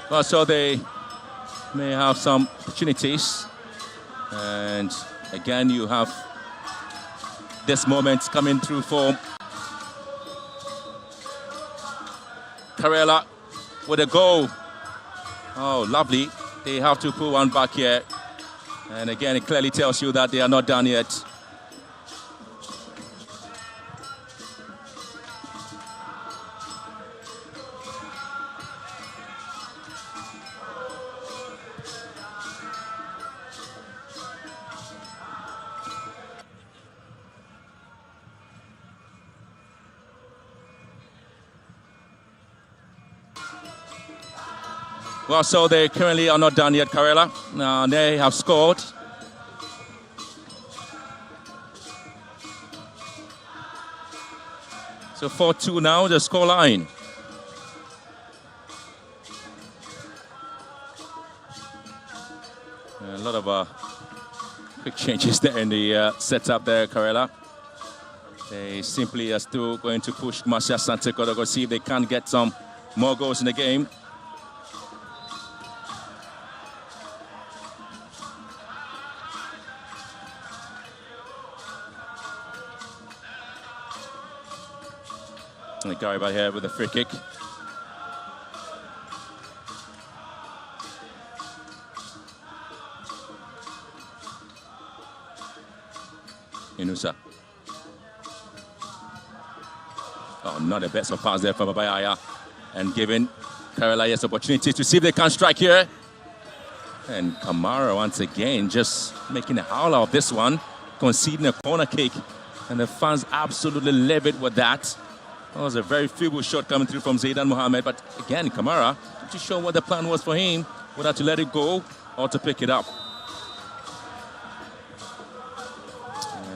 Well, so they may have some opportunities, and again you have this moment coming through for Karela with a goal. Oh, lovely. They have to put one back here, and again it clearly tells you that they are not done yet. Well, so they currently are not done yet, Karela. They have scored. So 4-2 now, the scoreline. A lot of quick changes there in the setup there, Karela. They simply are still going to push Marcia Asante Kotoko, see if they can get some more goals in the game. And Gariba here with a free kick. Inusa. Oh, not the best of pass there for Babayaya. And giving Karela yes opportunity to see if they can strike here. And Kamara once again just making a howl of this one, conceding a corner kick. And the fans absolutely livid with that. That was a very feeble shot coming through from Zaidan Mohamed, but again, Kamara, to show what the plan was for him, whether to let it go or to pick it up.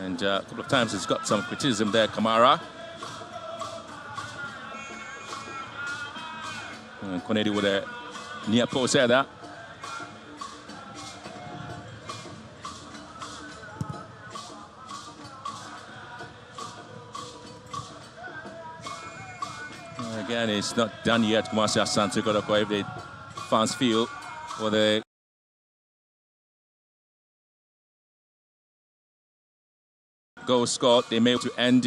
And a couple of times he's got some criticism there, Kamara. And Konedi with a near post there. Again, it's not done yet. Kumasi Asante Kotoko, if the fans feel for the goal scored, they may be able to end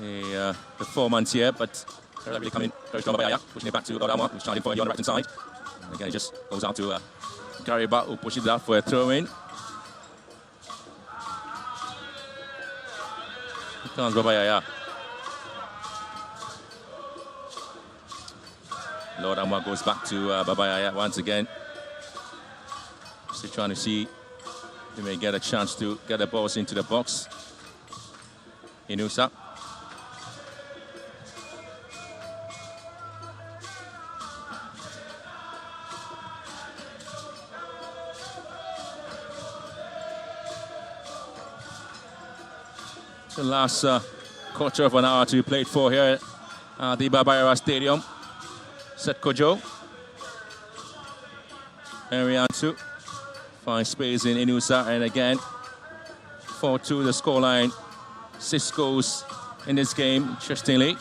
the performance here, but really coming very strong. Pushing it back to Odama, who's trying for you on the right hand side. And again, it just goes out to Karela, who pushes it out for a throw in. Here comes Babayaya. Lord Amwa goes back to Babayaya once again. Still trying to see if he may get a chance to get the balls into the box. Inusa. The last quarter of an hour to be played for here at the Babayara Stadium. Set Kojo. Ariansu. Finds space in Inusa, and again 4-2 the scoreline. 6 goals in this game, interestingly.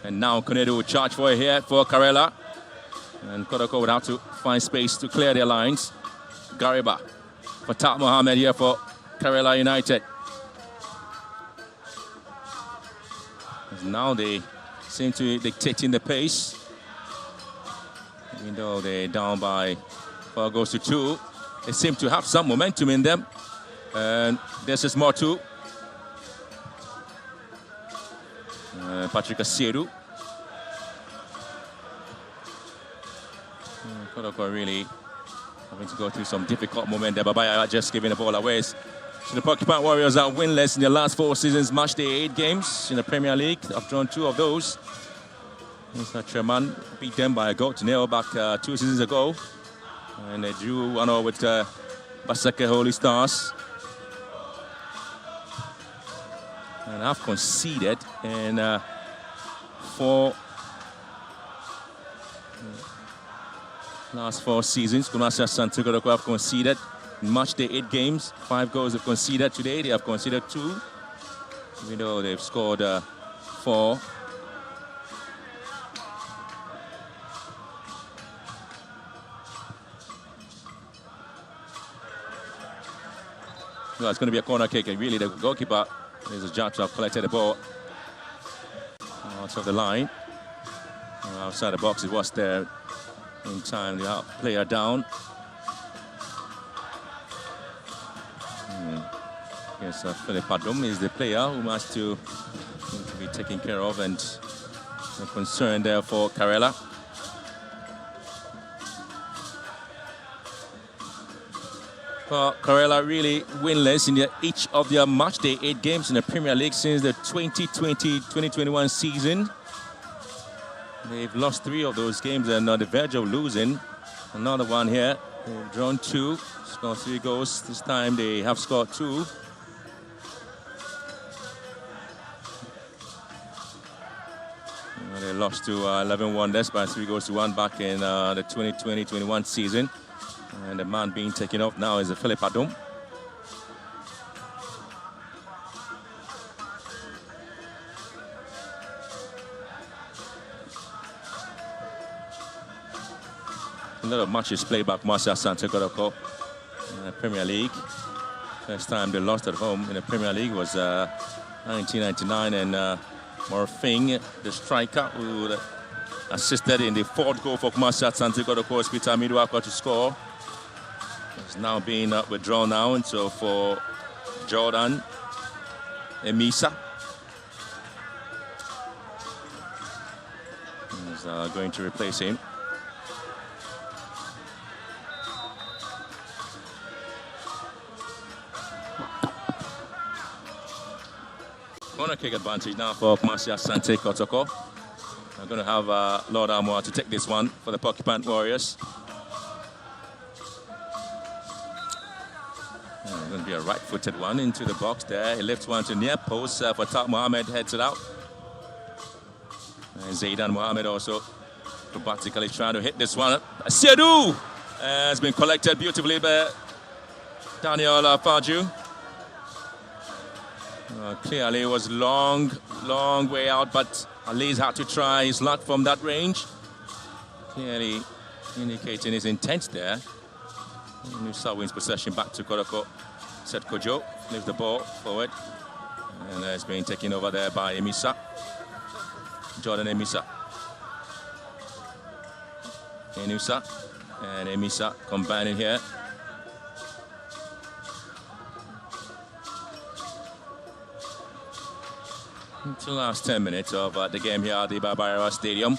And now Konedu will charge for it here for Karela. And Kotoko would have to find space to clear their lines. Gariba for Tak Mohammed here for Karela United. Now they seem to be dictating the pace. Even though they're down by 4 goals to 2, they seem to have some momentum in them. And this is more too. Patrick Asiedu. Kotoko really having to go through some difficult moment there. Babaya just giving the ball away. So the Porcupine Warriors are winless in their last 4 seasons, match day 8 games in the Premier League. I've drawn 2 of those. Chairman beat them by a goal to 0 back 2 seasons ago. And they drew 1-0 with Basake Holy Stars. And have conceded in 4 last 4 seasons. Kumasi Asante Kotoko have conceded in match day 8 games. 5 goals they've conceded today. They have conceded 2. Even though they've scored 4. Well, it's going to be a corner kick, and really the goalkeeper is a judge to have collected the ball out of the line. Outside the box, it was there in time. The player down. Yes, Philip Adum is the player who has to be taken care of, and a concern there for Karela. Well, Karela really winless in each of their match day 8 games in the Premier League since the 2020-2021 season. They've lost 3 of those games and on the verge of losing. Another one here. They've drawn 2, scored 3 goals. This time they have scored 2. They lost to 11 Wonders by 3 goals to 1 back in the 2020-21 season. And the man being taken off now is Philip Adum. A lot of matches played by Kumasi Asante Kotoko in the Premier League. First time they lost at home in the Premier League was 1999, and Morfing, the striker who assisted in the 4th goal for Kumasi Asante Kotoko, Peter Midwaka to score, is now being withdrawn now, and so for Jordan Emisa is going to replace him. Corner kick advantage now for Kumasi Asante Kotoko. I'm going to have Lord Armour to take this one for the Porcupine Warriors. Going to be a right-footed one into the box there. He lifts one to near post for Tak Mohammed, heads it out. And Zaidan Mohammed also acrobatically trying to hit this one. Seydou has been collected beautifully by Daniel Faju. Clearly it was long way out, but Ali's had to try his luck from that range. Clearly indicating his intent there. Inusa wins possession back to Kotoko. Set Kojo leaves the ball forward. And it's being taken over there by Emisa. Jordan Emisa. Inusa and Emisa combining here. Into the last 10 minutes of the game here at the Barbara Stadium.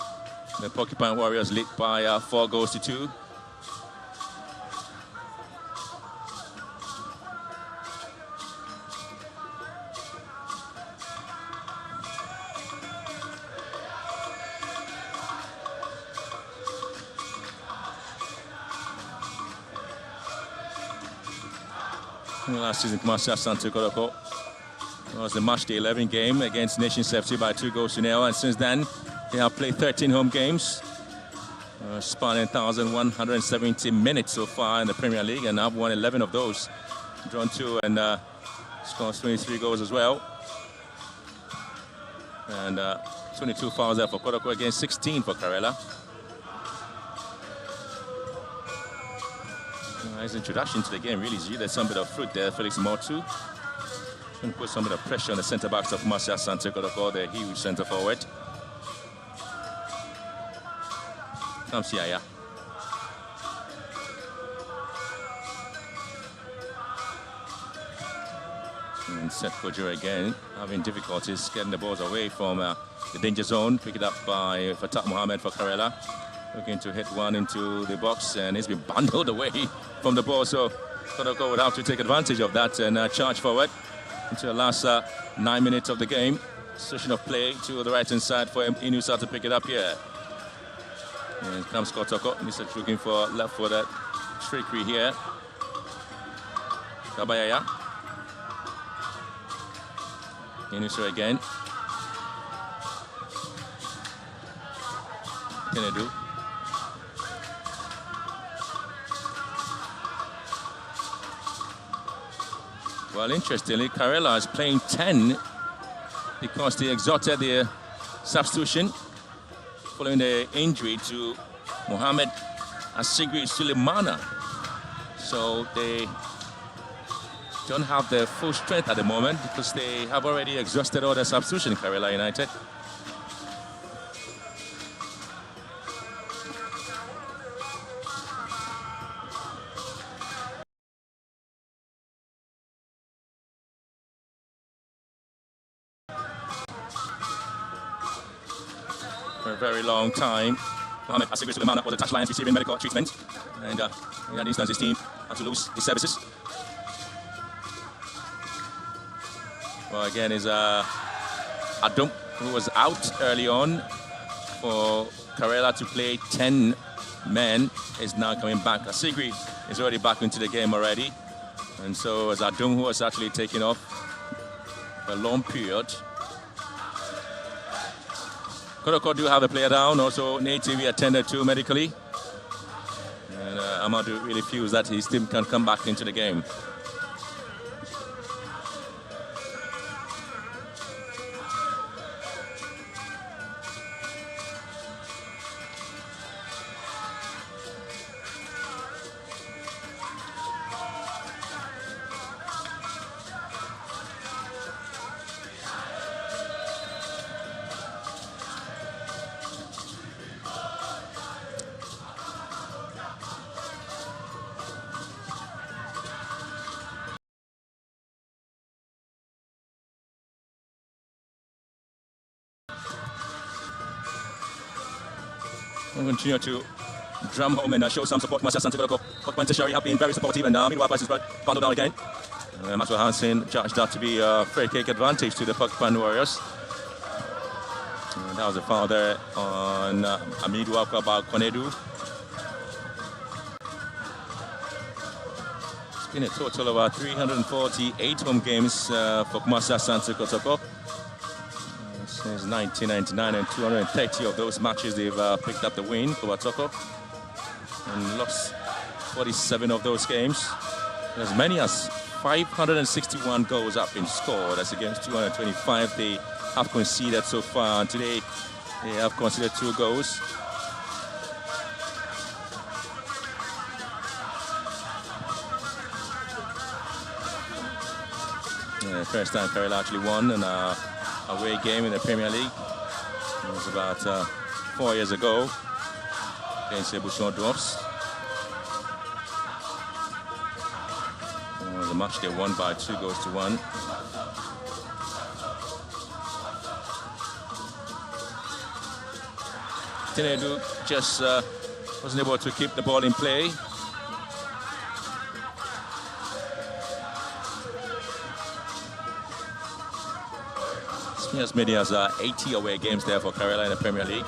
The Porcupine Warriors lead by 4-2. Last season, Asante Kotoko was the match day 11 game against Nations FC by 2-0, and since then they have played 13 home games, spanning 1,170 minutes so far in the Premier League, and have won 11 of those, drawn 2 and scored 23 goals as well, and 22 fouls there for Kotoko against 16 for Karela. His introduction to the game really yielded some bit of fruit there. Felix Motu and put some bit of pressure on the centre backs of Asante Kotoko, the huge centre forward. Comes Yaya. And Seth Kojo again having difficulties getting the balls away from the danger zone. Pick it up by Fatah Mohammed for Karela. Looking to hit one into the box, and he's been bundled away from the ball, so Kotoko would have to take advantage of that and charge forward into the last 9 minutes of the game. Session of play to the right-hand side for Inusa to pick it up here. And comes Kotoko. He's looking for left-footed trickery here. Kabayaya. Inusa again. Kenedu. Well, interestingly, Karela is playing 10 because they exhausted their substitution following the injury to Mohamed Asigri Sulemana. So they don't have the full strength at the moment because they have already exhausted all their substitution, Karela United. For a very long time, Mohamed Asigri Sulemana was the touchline receiving medical treatment, and in that instance his team had to lose his services. Well, again is Adum, who was out early on for Karela to play 10 men, is now coming back. Asigri is already back into the game already, and so as Adum, who was actually taking off for a long period. Kotoko do have a player down, also Native attended to medically. And Amadou really feels that his team can come back into the game. We'll continue to drum home and show some support to Asante Kotoko. Porcupine Tertiary have been very supportive, and meanwhile, Price is bundled down again. Maxwell Hansen judged that to be a free kick advantage to the Porcupine Warriors. And that was a foul there on Amidou Akwaba Konedu. It's been a total of 348 home games for Asante Kotoko. Since 1999, and 230 of those matches they've picked up the win for Kotoko and lost 47 of those games. As many as 561 goals have been scored. That's against 225 they have conceded so far. And today, they have conceded 2 goals. First time Karela actually won an away game in the Premier League. It was about 4 years ago against the Bushon Dwarfs. It was a match they won by 2-1. Tinedu just wasn't able to keep the ball in play. Yes, Media has 80 away games there for Karela in the Premier League.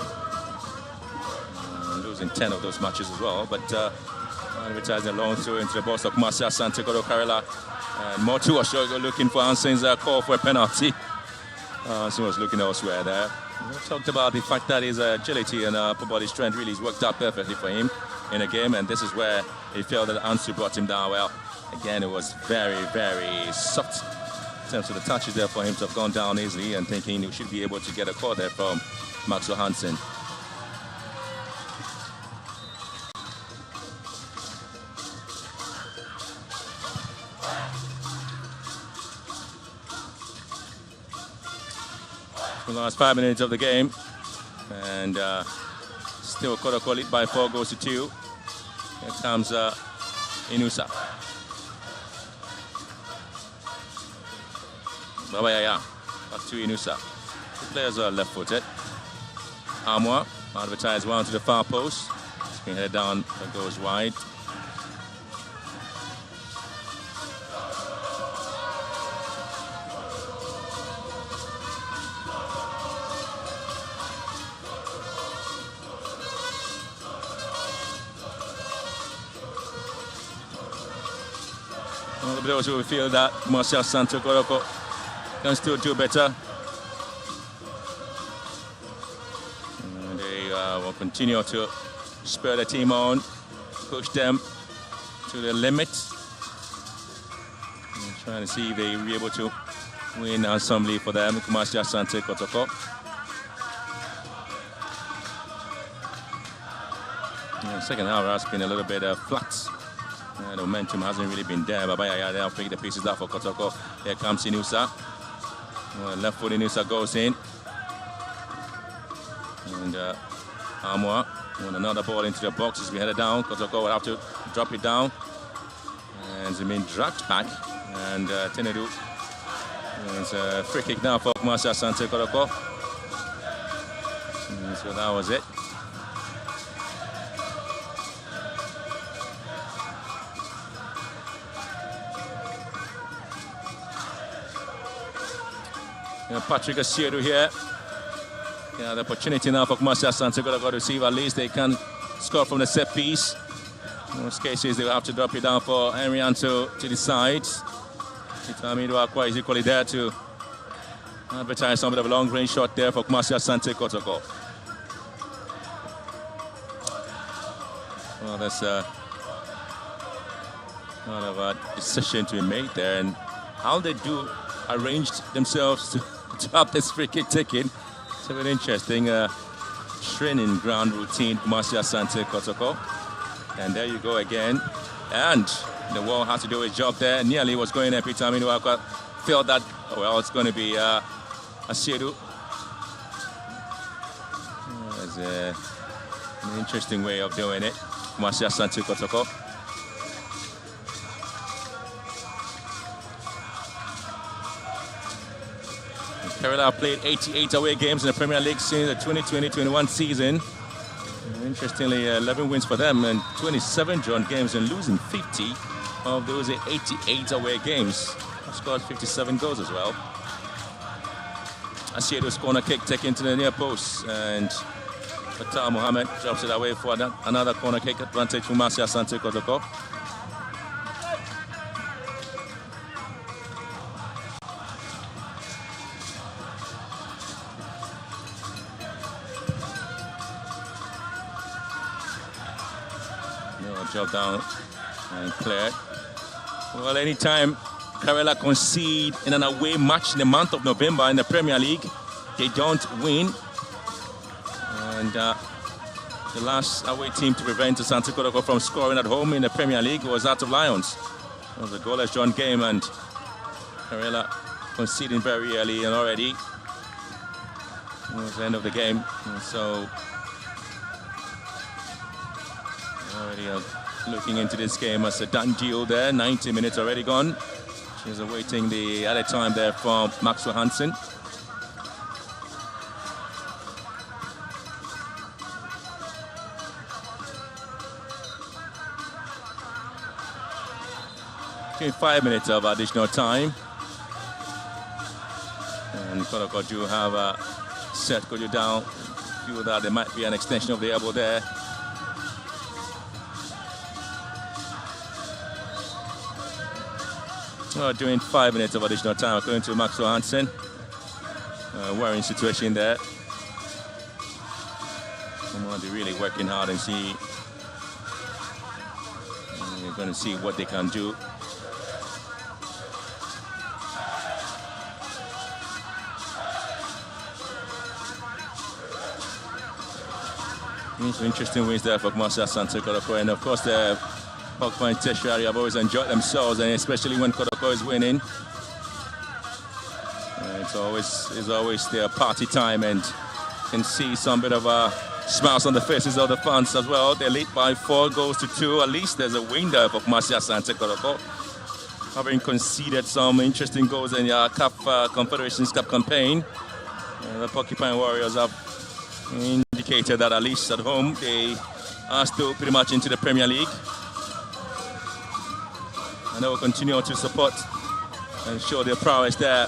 Losing 10 of those matches as well. But advertising a long throw into the box of Asante Kotoko Karela. And Motu was looking for Anson's call for a penalty. Anson was looking elsewhere there. We talked about the fact that his agility and upper body strength really has worked out perfectly for him in a game. And this is where he felt that Ansu brought him down well. Again, it was very, very soft in terms of the touches there for him to have gone down easily, and thinking he should be able to get a call there from Maxwell Hansen. The last 5 minutes of the game, and still Kotoko lead by 4-2. Here comes Inusa. Babayaya, back to Inusa. The players are left-footed. Amwa, advertised one to the far post. It's been headed down, but goes wide. One of the players who feel that Asante Kotoko can still do better. And they will continue to spur the team on, push them to the limit. And trying to see if they will be able to win assembly for them. Asante Kotoko. Second half has been a little bit flat. The momentum hasn't really been there. Babaya, they'll pick the pieces up for Kotoko. Here comes Inusa. Left foot Inusa goes in. And Amwa won another ball into the box as we headed down. Kotoko will have to drop it down. And it's been dragged back. And Tinedu. It's a free kick now for Asante Kotoko. So that was it. Patrick Asiedu here. The opportunity now for Asante Kotoko to see if at least they can score from the set piece. In most cases, they will have to drop it down for Henry Anto to the side. Itamidu Akwa is equally there to advertise some of a long range shot there for Asante Kotoko. Well, that's kind of a decision to be made there, and how they do arranged themselves to have this free kick taken. It's a very interesting training ground routine for Asante Kotoko. And there you go again. And the wall has to do its job there. Nearly was going there. Peter Aminuaka felt that, well, it's going to be Asiedu. It's an interesting way of doing it. Asante Kotoko. Karela played 88 away games in the Premier League since the 2020-21 season. Interestingly, 11 wins for them and 27 drawn games, and losing 50 of those 88 away games. Scored 57 goals as well. Asiedu's corner kick taken to the near post, and Fatah Mohammed drops it away for another corner kick advantage for Asante Kotoko. Job down and cleared. Well, anytime Karela concede in an away match in the month of November in the Premier League, they don't win. And the last away team to prevent Asante Kotoko from scoring at home in the Premier League was Hearts of Lions. It was a goalless drawn game, and Karela conceding very early and already. It was the end of the game. And so already looking into this game as a done deal there. 90 minutes already gone. She's awaiting the added time there from Maxwell Hansen. Between 5 minutes of additional time. And Kotoko do have a set Kojo down. Feel that there might be an extension of the elbow there. During 5 minutes of additional time, according to Maxwell Hansen. Worrying situation there. Someone will be really working hard and see. We're going to see what they can do. Some interesting wins there for Asante Kotoko, and of course the Hawk Point Tertiary have always enjoyed themselves, and especially when Kotoko is winning. It's always their party time, and you can see some bit of smiles on the faces of the fans as well. They lead by 4 goals to 2. At least there's a win there for Asante Kotoko, having conceded some interesting goals in the CAF Confederations Cup campaign. The Porcupine Warriors have indicated that at least at home they are still pretty much into the Premier League, and they will continue to support and show their prowess there.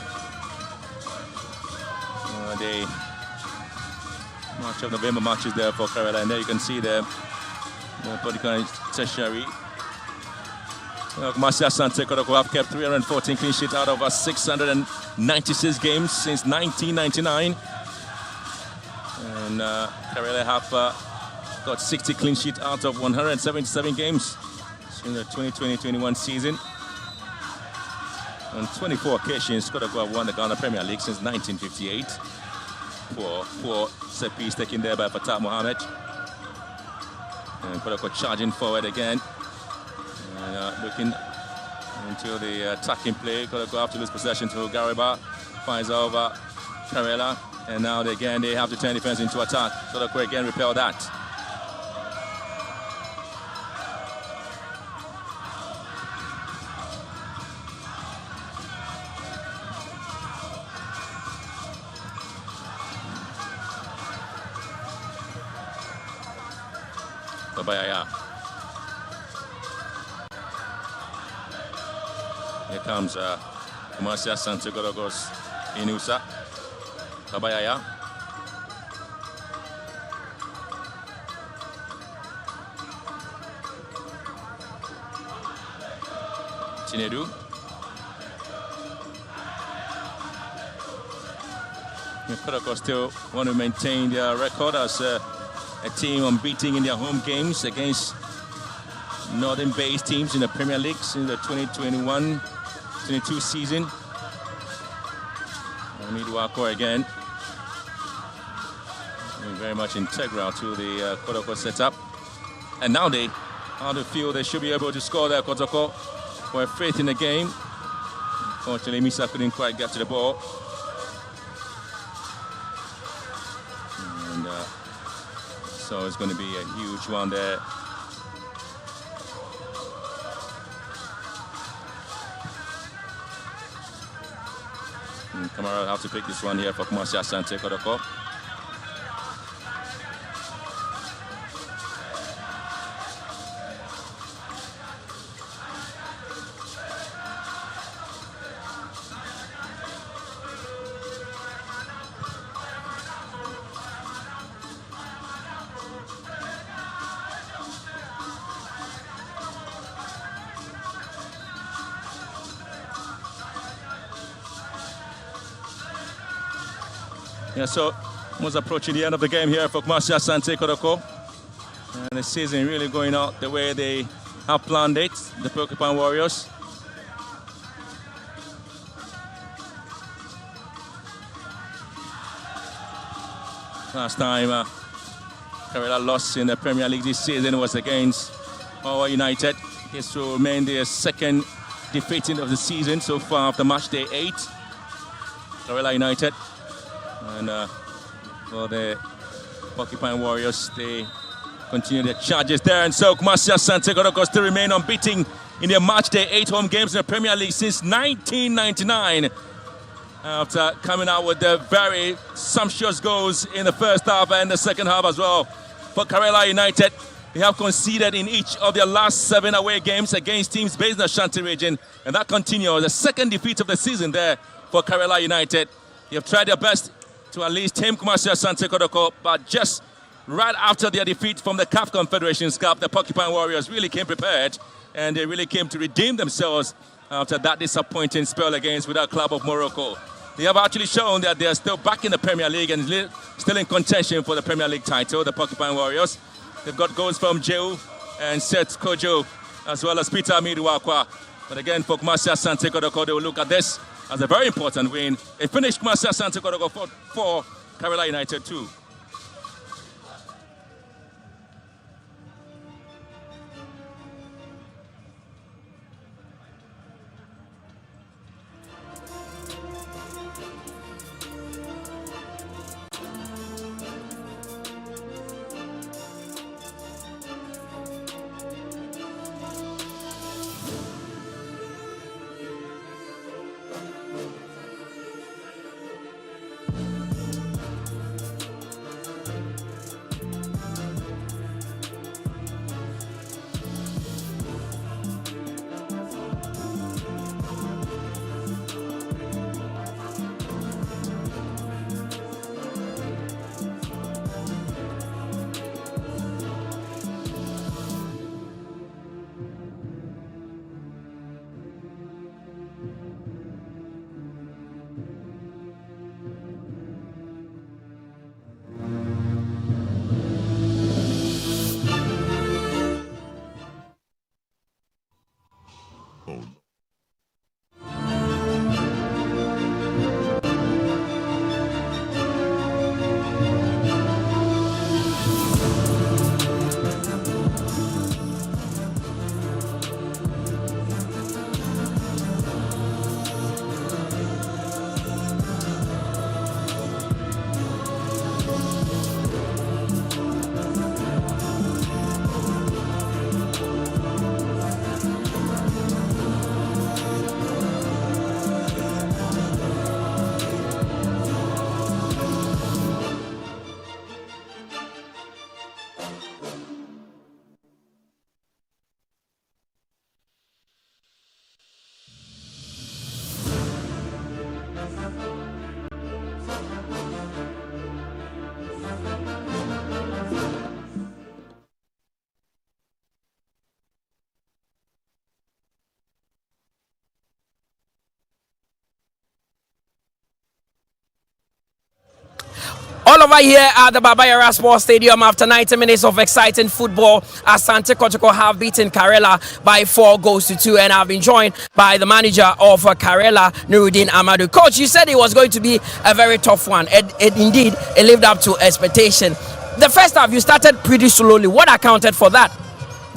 The March of November matches there for Karela, and there you can see the Porcupine Tertiary. Asante Kotoko have kept 314 clean sheets out of 696 games since 1999. And Karela have got 60 clean sheets out of 177 games in the 2020-21 season. On 24 occasions, Kotoko have won the Ghana Premier League since 1958. Four set piece taken there by Fatah Mohammed. And Kotoko charging forward again. And looking into the attacking play. Kotoko have to lose possession to Gariba. Finds over Karela. And now they have to turn defense into attack. Kotoko again repel that. Babayaya. Here comes Asante Kotoko's Inusa. Babayaya. Chinedu. Kotoko still want to maintain their record as a team unbeaten in their home games against northern-based teams in the Premier League since the 2021-22 season. Miduako again, very much integral to the Kotoko setup. And now they feel they should be able to score there, Kotoko, for a faith in the game. Unfortunately, Misa couldn't quite get to the ball. And so it's going to be a huge one there. And Kamara will have to pick this one here for Asante Kotoko. Yeah, so almost approaching the end of the game here for Asante Kotoko. And the season really going out the way they have planned it, the Porcupine Warriors. Last time Karela lost in the Premier League this season was against Power United. This will remain their second defeat of the season so far after match day 8. Karela United. And for the Porcupine Warriors, they continue their charges there. And so Asante Kotoko still remain unbeaten in their match day 8 home games in the Premier League since 1999. After coming out with the very sumptuous goals in the first half and the second half as well. For Karela United, they have conceded in each of their last 7 away games against teams based in the Ashanti region. And that continues, the second defeat of the season there for Karela United. They have tried their best to at least tame Asante Kotoko, but just right after their defeat from the CAF Confederations Cup, the Porcupine Warriors really came prepared and they really came to redeem themselves after that disappointing spell against Wydad Club of Morocco. They have actually shown that they are still back in the Premier League and still in contention for the Premier League title, the Porcupine Warriors. They've got goals from Jeu and Seth Kojo, as well as Peter Amiduakwa. But again, for Asante Kotoko, they will look at this as a very important win. They finished Asante Kotoko for Karela United 2. All over here at the Baba Yara Sports Stadium after 90 minutes of exciting football, Asante Kotoko have beaten Karela by 4 goals to 2, and I've been joined by the manager of Karela, Nuruddin Amadou. Coach, you said it was going to be a very tough one, and indeed it lived up to expectation. The first half you started pretty slowly. What accounted for that?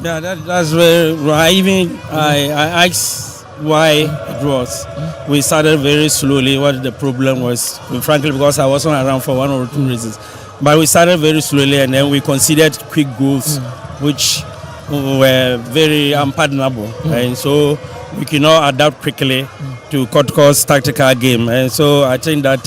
Yeah, that's very right. Even I asked why it was. We started very slowly. What the problem was, frankly, because I wasn't around for 1 or 2 reasons. But we started very slowly, and then we conceded quick goals, which were very unpardonable. And so we cannot adapt quickly to Kotoko's tactical game. And so I think that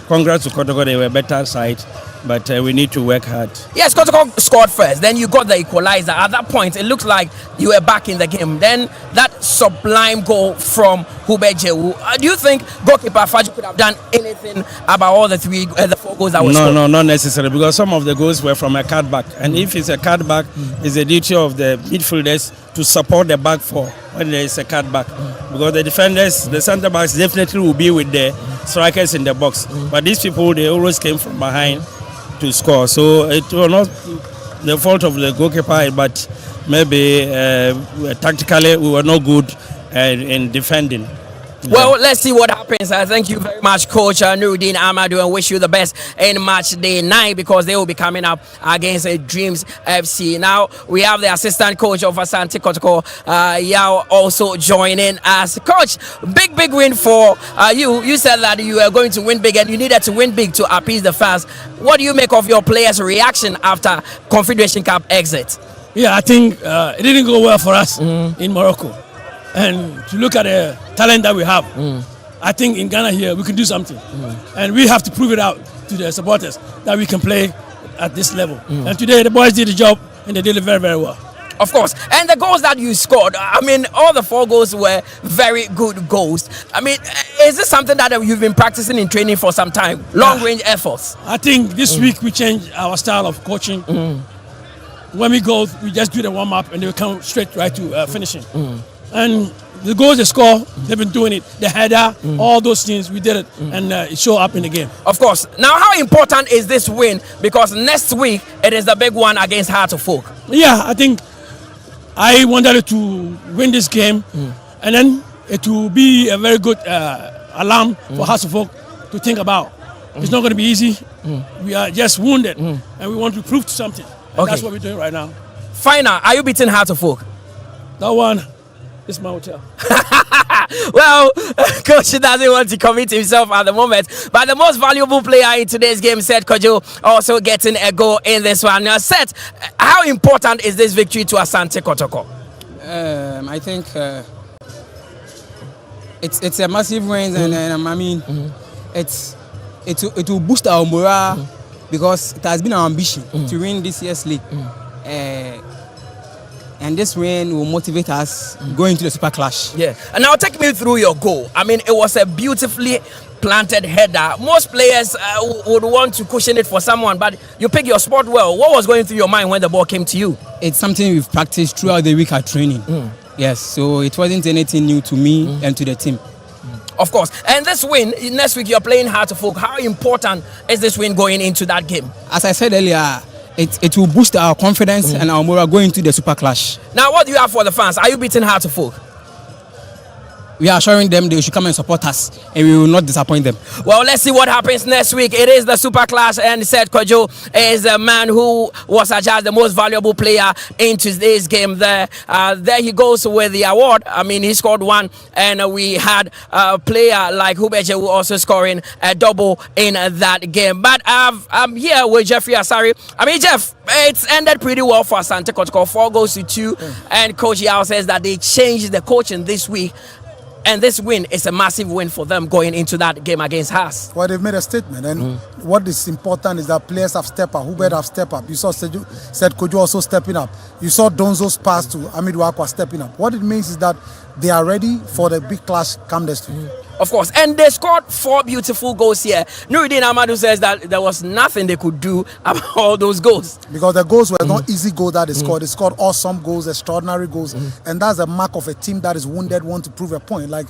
congrats to Kotoko, they were better side. But we need to work hard. Yes, Kotoko scored first. Then you got the equalizer. At that point, it looked like you were back in the game. Then that sublime goal from Hubert Jewu. Do you think goalkeeper Faji could have done anything about all the 4 goals that were scored? No, not necessarily, because some of the goals were from a cutback. And if it's a cutback, it's the duty of the midfielders to support the back 4 when there is a cutback. Because the defenders, the centre backs definitely will be with the strikers in the box. But these people, they always came from behind to score. So it was not the fault of the goalkeeper, but maybe tactically we were not good in defending. Well, let's see what happens. Thank you very much, Coach Nuruddin Amadou, and wish you the best in match day 9 because they will be coming up against Dreams FC. Now, we have the assistant coach of Asante Kotoko, Yao, also joining us. Coach, big win for you. You said that you were going to win big and you needed to win big to appease the fans. What do you make of your players' reaction after Confederation Cup exit? Yeah, I think it didn't go well for us in Morocco. And to look at the talent that we have, I think in Ghana here we can do something. And we have to prove it out to the supporters that we can play at this level. And today the boys did the job and they did it very, very well. Of course. And the goals that you scored, I mean, all the 4 goals were very good goals. I mean, is this something that you've been practicing in training for some time? Long-range efforts? I think this week we changed our style of coaching. When we go, we just do the warm-up and they come straight right to finishing. And the goals they score, they've been doing it. The header, all those things, we did it, and it showed up in the game. Of course. Now, how important is this win? Because next week, it is the big one against Heart of Folk. Yeah, I think I wanted to win this game, and then it will be a very good alarm for Heart of Folk to think about. It's not going to be easy. We are just wounded, and we want to prove something. And that's what we're doing right now. Final, are you beating Heart of Folk? That one. It's my hotel. Well, Coach doesn't want to commit himself at the moment. But the most valuable player in today's game, Seth Kojo, also getting a goal in this one. Now, Seth, how important is this victory to Asante Kotoko? I think it's a massive win, and I mean, it will boost our morale because it has been our ambition to win this year's league. And this win will motivate us going to the Super Clash. Yeah. And now take me through your goal. I mean, it was a beautifully planted header. Most players would want to cushion it for someone, but you pick your spot well. What was going through your mind when the ball came to you? It's something we've practiced throughout the week at training. Yes, so it wasn't anything new to me and to the team. Of course. And this win, next week you're playing Heart of Folk. How important is this win going into that game? As I said earlier, it will boost our confidence and our morale going to the Super Clash. Now, what do you have for the fans? Are you beating Heart of Folk? We are assuring them they should come and support us, and we will not disappoint them. Well, let's see what happens next week. It is the Super Clash, and Seth Kojo is the man who was adjudged the most valuable player in today's game. There he goes with the award. I mean, he scored 1, and we had a player like Hubeje who also scoring a double in that game. But I'm here with Jeffrey Asari. I mean, Jeff, it's ended pretty well for Asante Kotoko, 4 goals to 2, and Coach Yao says that they changed the coaching this week. And this win is a massive win for them going into that game against Haas. Well, they've made a statement, and what is important is that players have stepped up. Hubert have stepped up. You saw Seth Kojo also stepping up. You saw Donzo's pass to Amidu Akwa stepping up. What it means is that they are ready for the big clash come next week. Of course, and they scored 4 beautiful goals here. Nuruddin Amadou says that there was nothing they could do about all those goals. Because the goals were not easy goals that they scored. They scored awesome goals, extraordinary goals. And that's a mark of a team that is wounded, want to prove a point. Like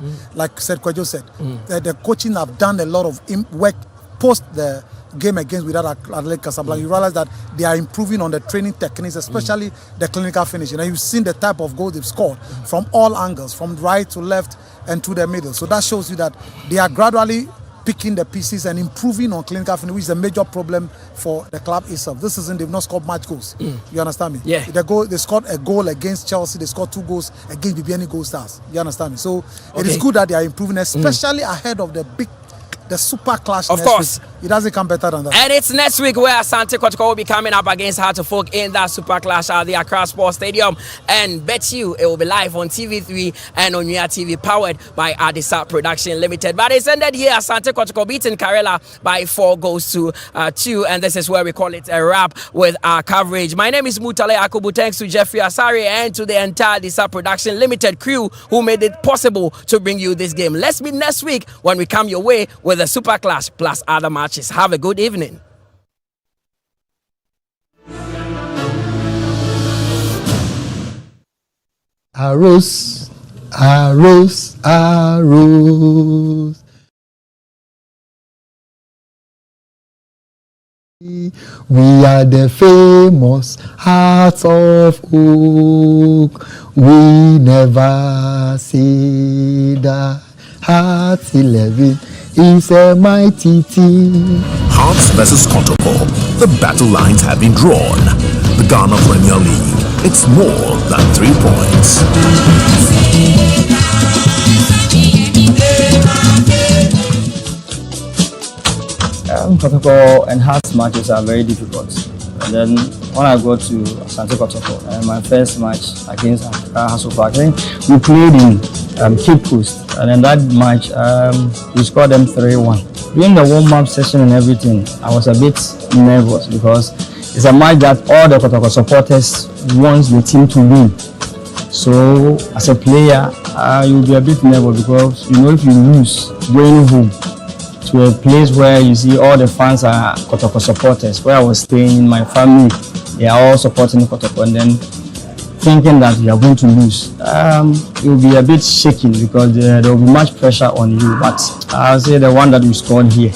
Seth Kojo said, the coaching have done a lot of work post the game against without Athletic Casablanca. You realize that they are improving on the training techniques, especially the clinical finishing. And you've seen the type of goals they've scored from all angles, from right to left and to the middle. So that shows you that they are gradually picking the pieces and improving on clinical finishing, which is a major problem for the club itself. This season, they've not scored much goals. You understand me? Yeah. They scored a goal against Chelsea. They scored 2 goals against BBN Gold Stars. You understand me? So it is good that they are improving, especially ahead of the Super Clash. Of course. Week. It doesn't come better than that. And it's next week where Asante Kotoko will be coming up against Heart of Folk in that Super Clash at the Accra Sports Stadium. And bet you it will be live on TV3 and on Nia TV, powered by Adisa Production Limited. But it's ended here. Asante Kotoko beating Karela by 4 goals to 2. And this is where we call it a wrap with our coverage. My name is Mutale Akubu. Thanks to Jeffrey Asari and to the entire Adisa Production Limited crew who made it possible to bring you this game. Let's meet next week when we come your way with the Super Clash plus other matches. Have a good evening. Arose, arose, arose. We are the famous Hearts of Oak. We never say that. Hearts 11 is a mighty team. Hearts versus Kotoko. The battle lines have been drawn. The Ghana Premier League. It's more than 3 points. Kotoko and Hearts matches are very difficult. And then when I got to Asante Kotoko, my first match against Hasofa, I think we played in Cape Coast. And in that match, we scored them 3-1. During the warm-up session and everything, I was a bit nervous because it's a match that all the Kotoko supporters want the team to win. So as a player, you'll be a bit nervous because you know if you lose going home to a place where you see all the fans are Kotoko supporters, where I was staying, my family, they are all supporting Kotoko, and then thinking that you are going to lose, you'll be a bit shaking because there will be much pressure on you. But I'll say the one that we scored here,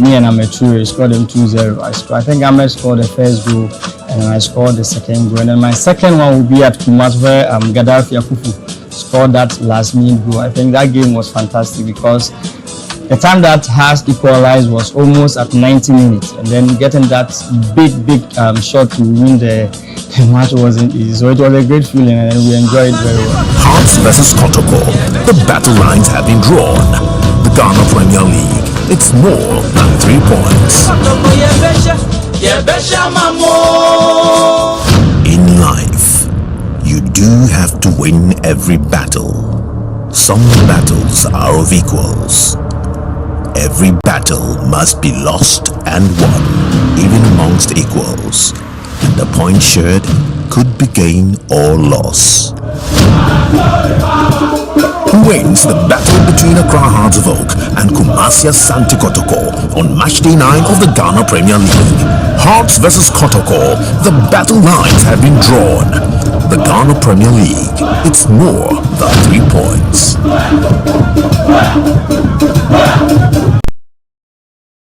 me and Ameture scored them 2-0. I think Ahmed scored the first goal and I scored the second goal. And then my second one will be at Kumas where Gaddafi Akufu scored that last minute goal. I think that game was fantastic because the time that has equalized was almost at 90 minutes, and then getting that big shot to win the match wasn't easy. So it was a great feeling and we enjoyed it very well. Hearts versus Kotoko. The battle lines have been drawn. The Ghana Premier League. It's more than 3 points. In life, you do have to win every battle. Some battles are of equals. Every battle must be lost and won, even amongst equals. And the point shared could be gain or loss. Who wins the battle between Accra Hearts of Oak and Kumasi Asante Kotoko on matchday 9 of the Ghana Premier League? Hearts versus Kotoko. The battle lines have been drawn. The Ghana Premier League. It's more than 3 points.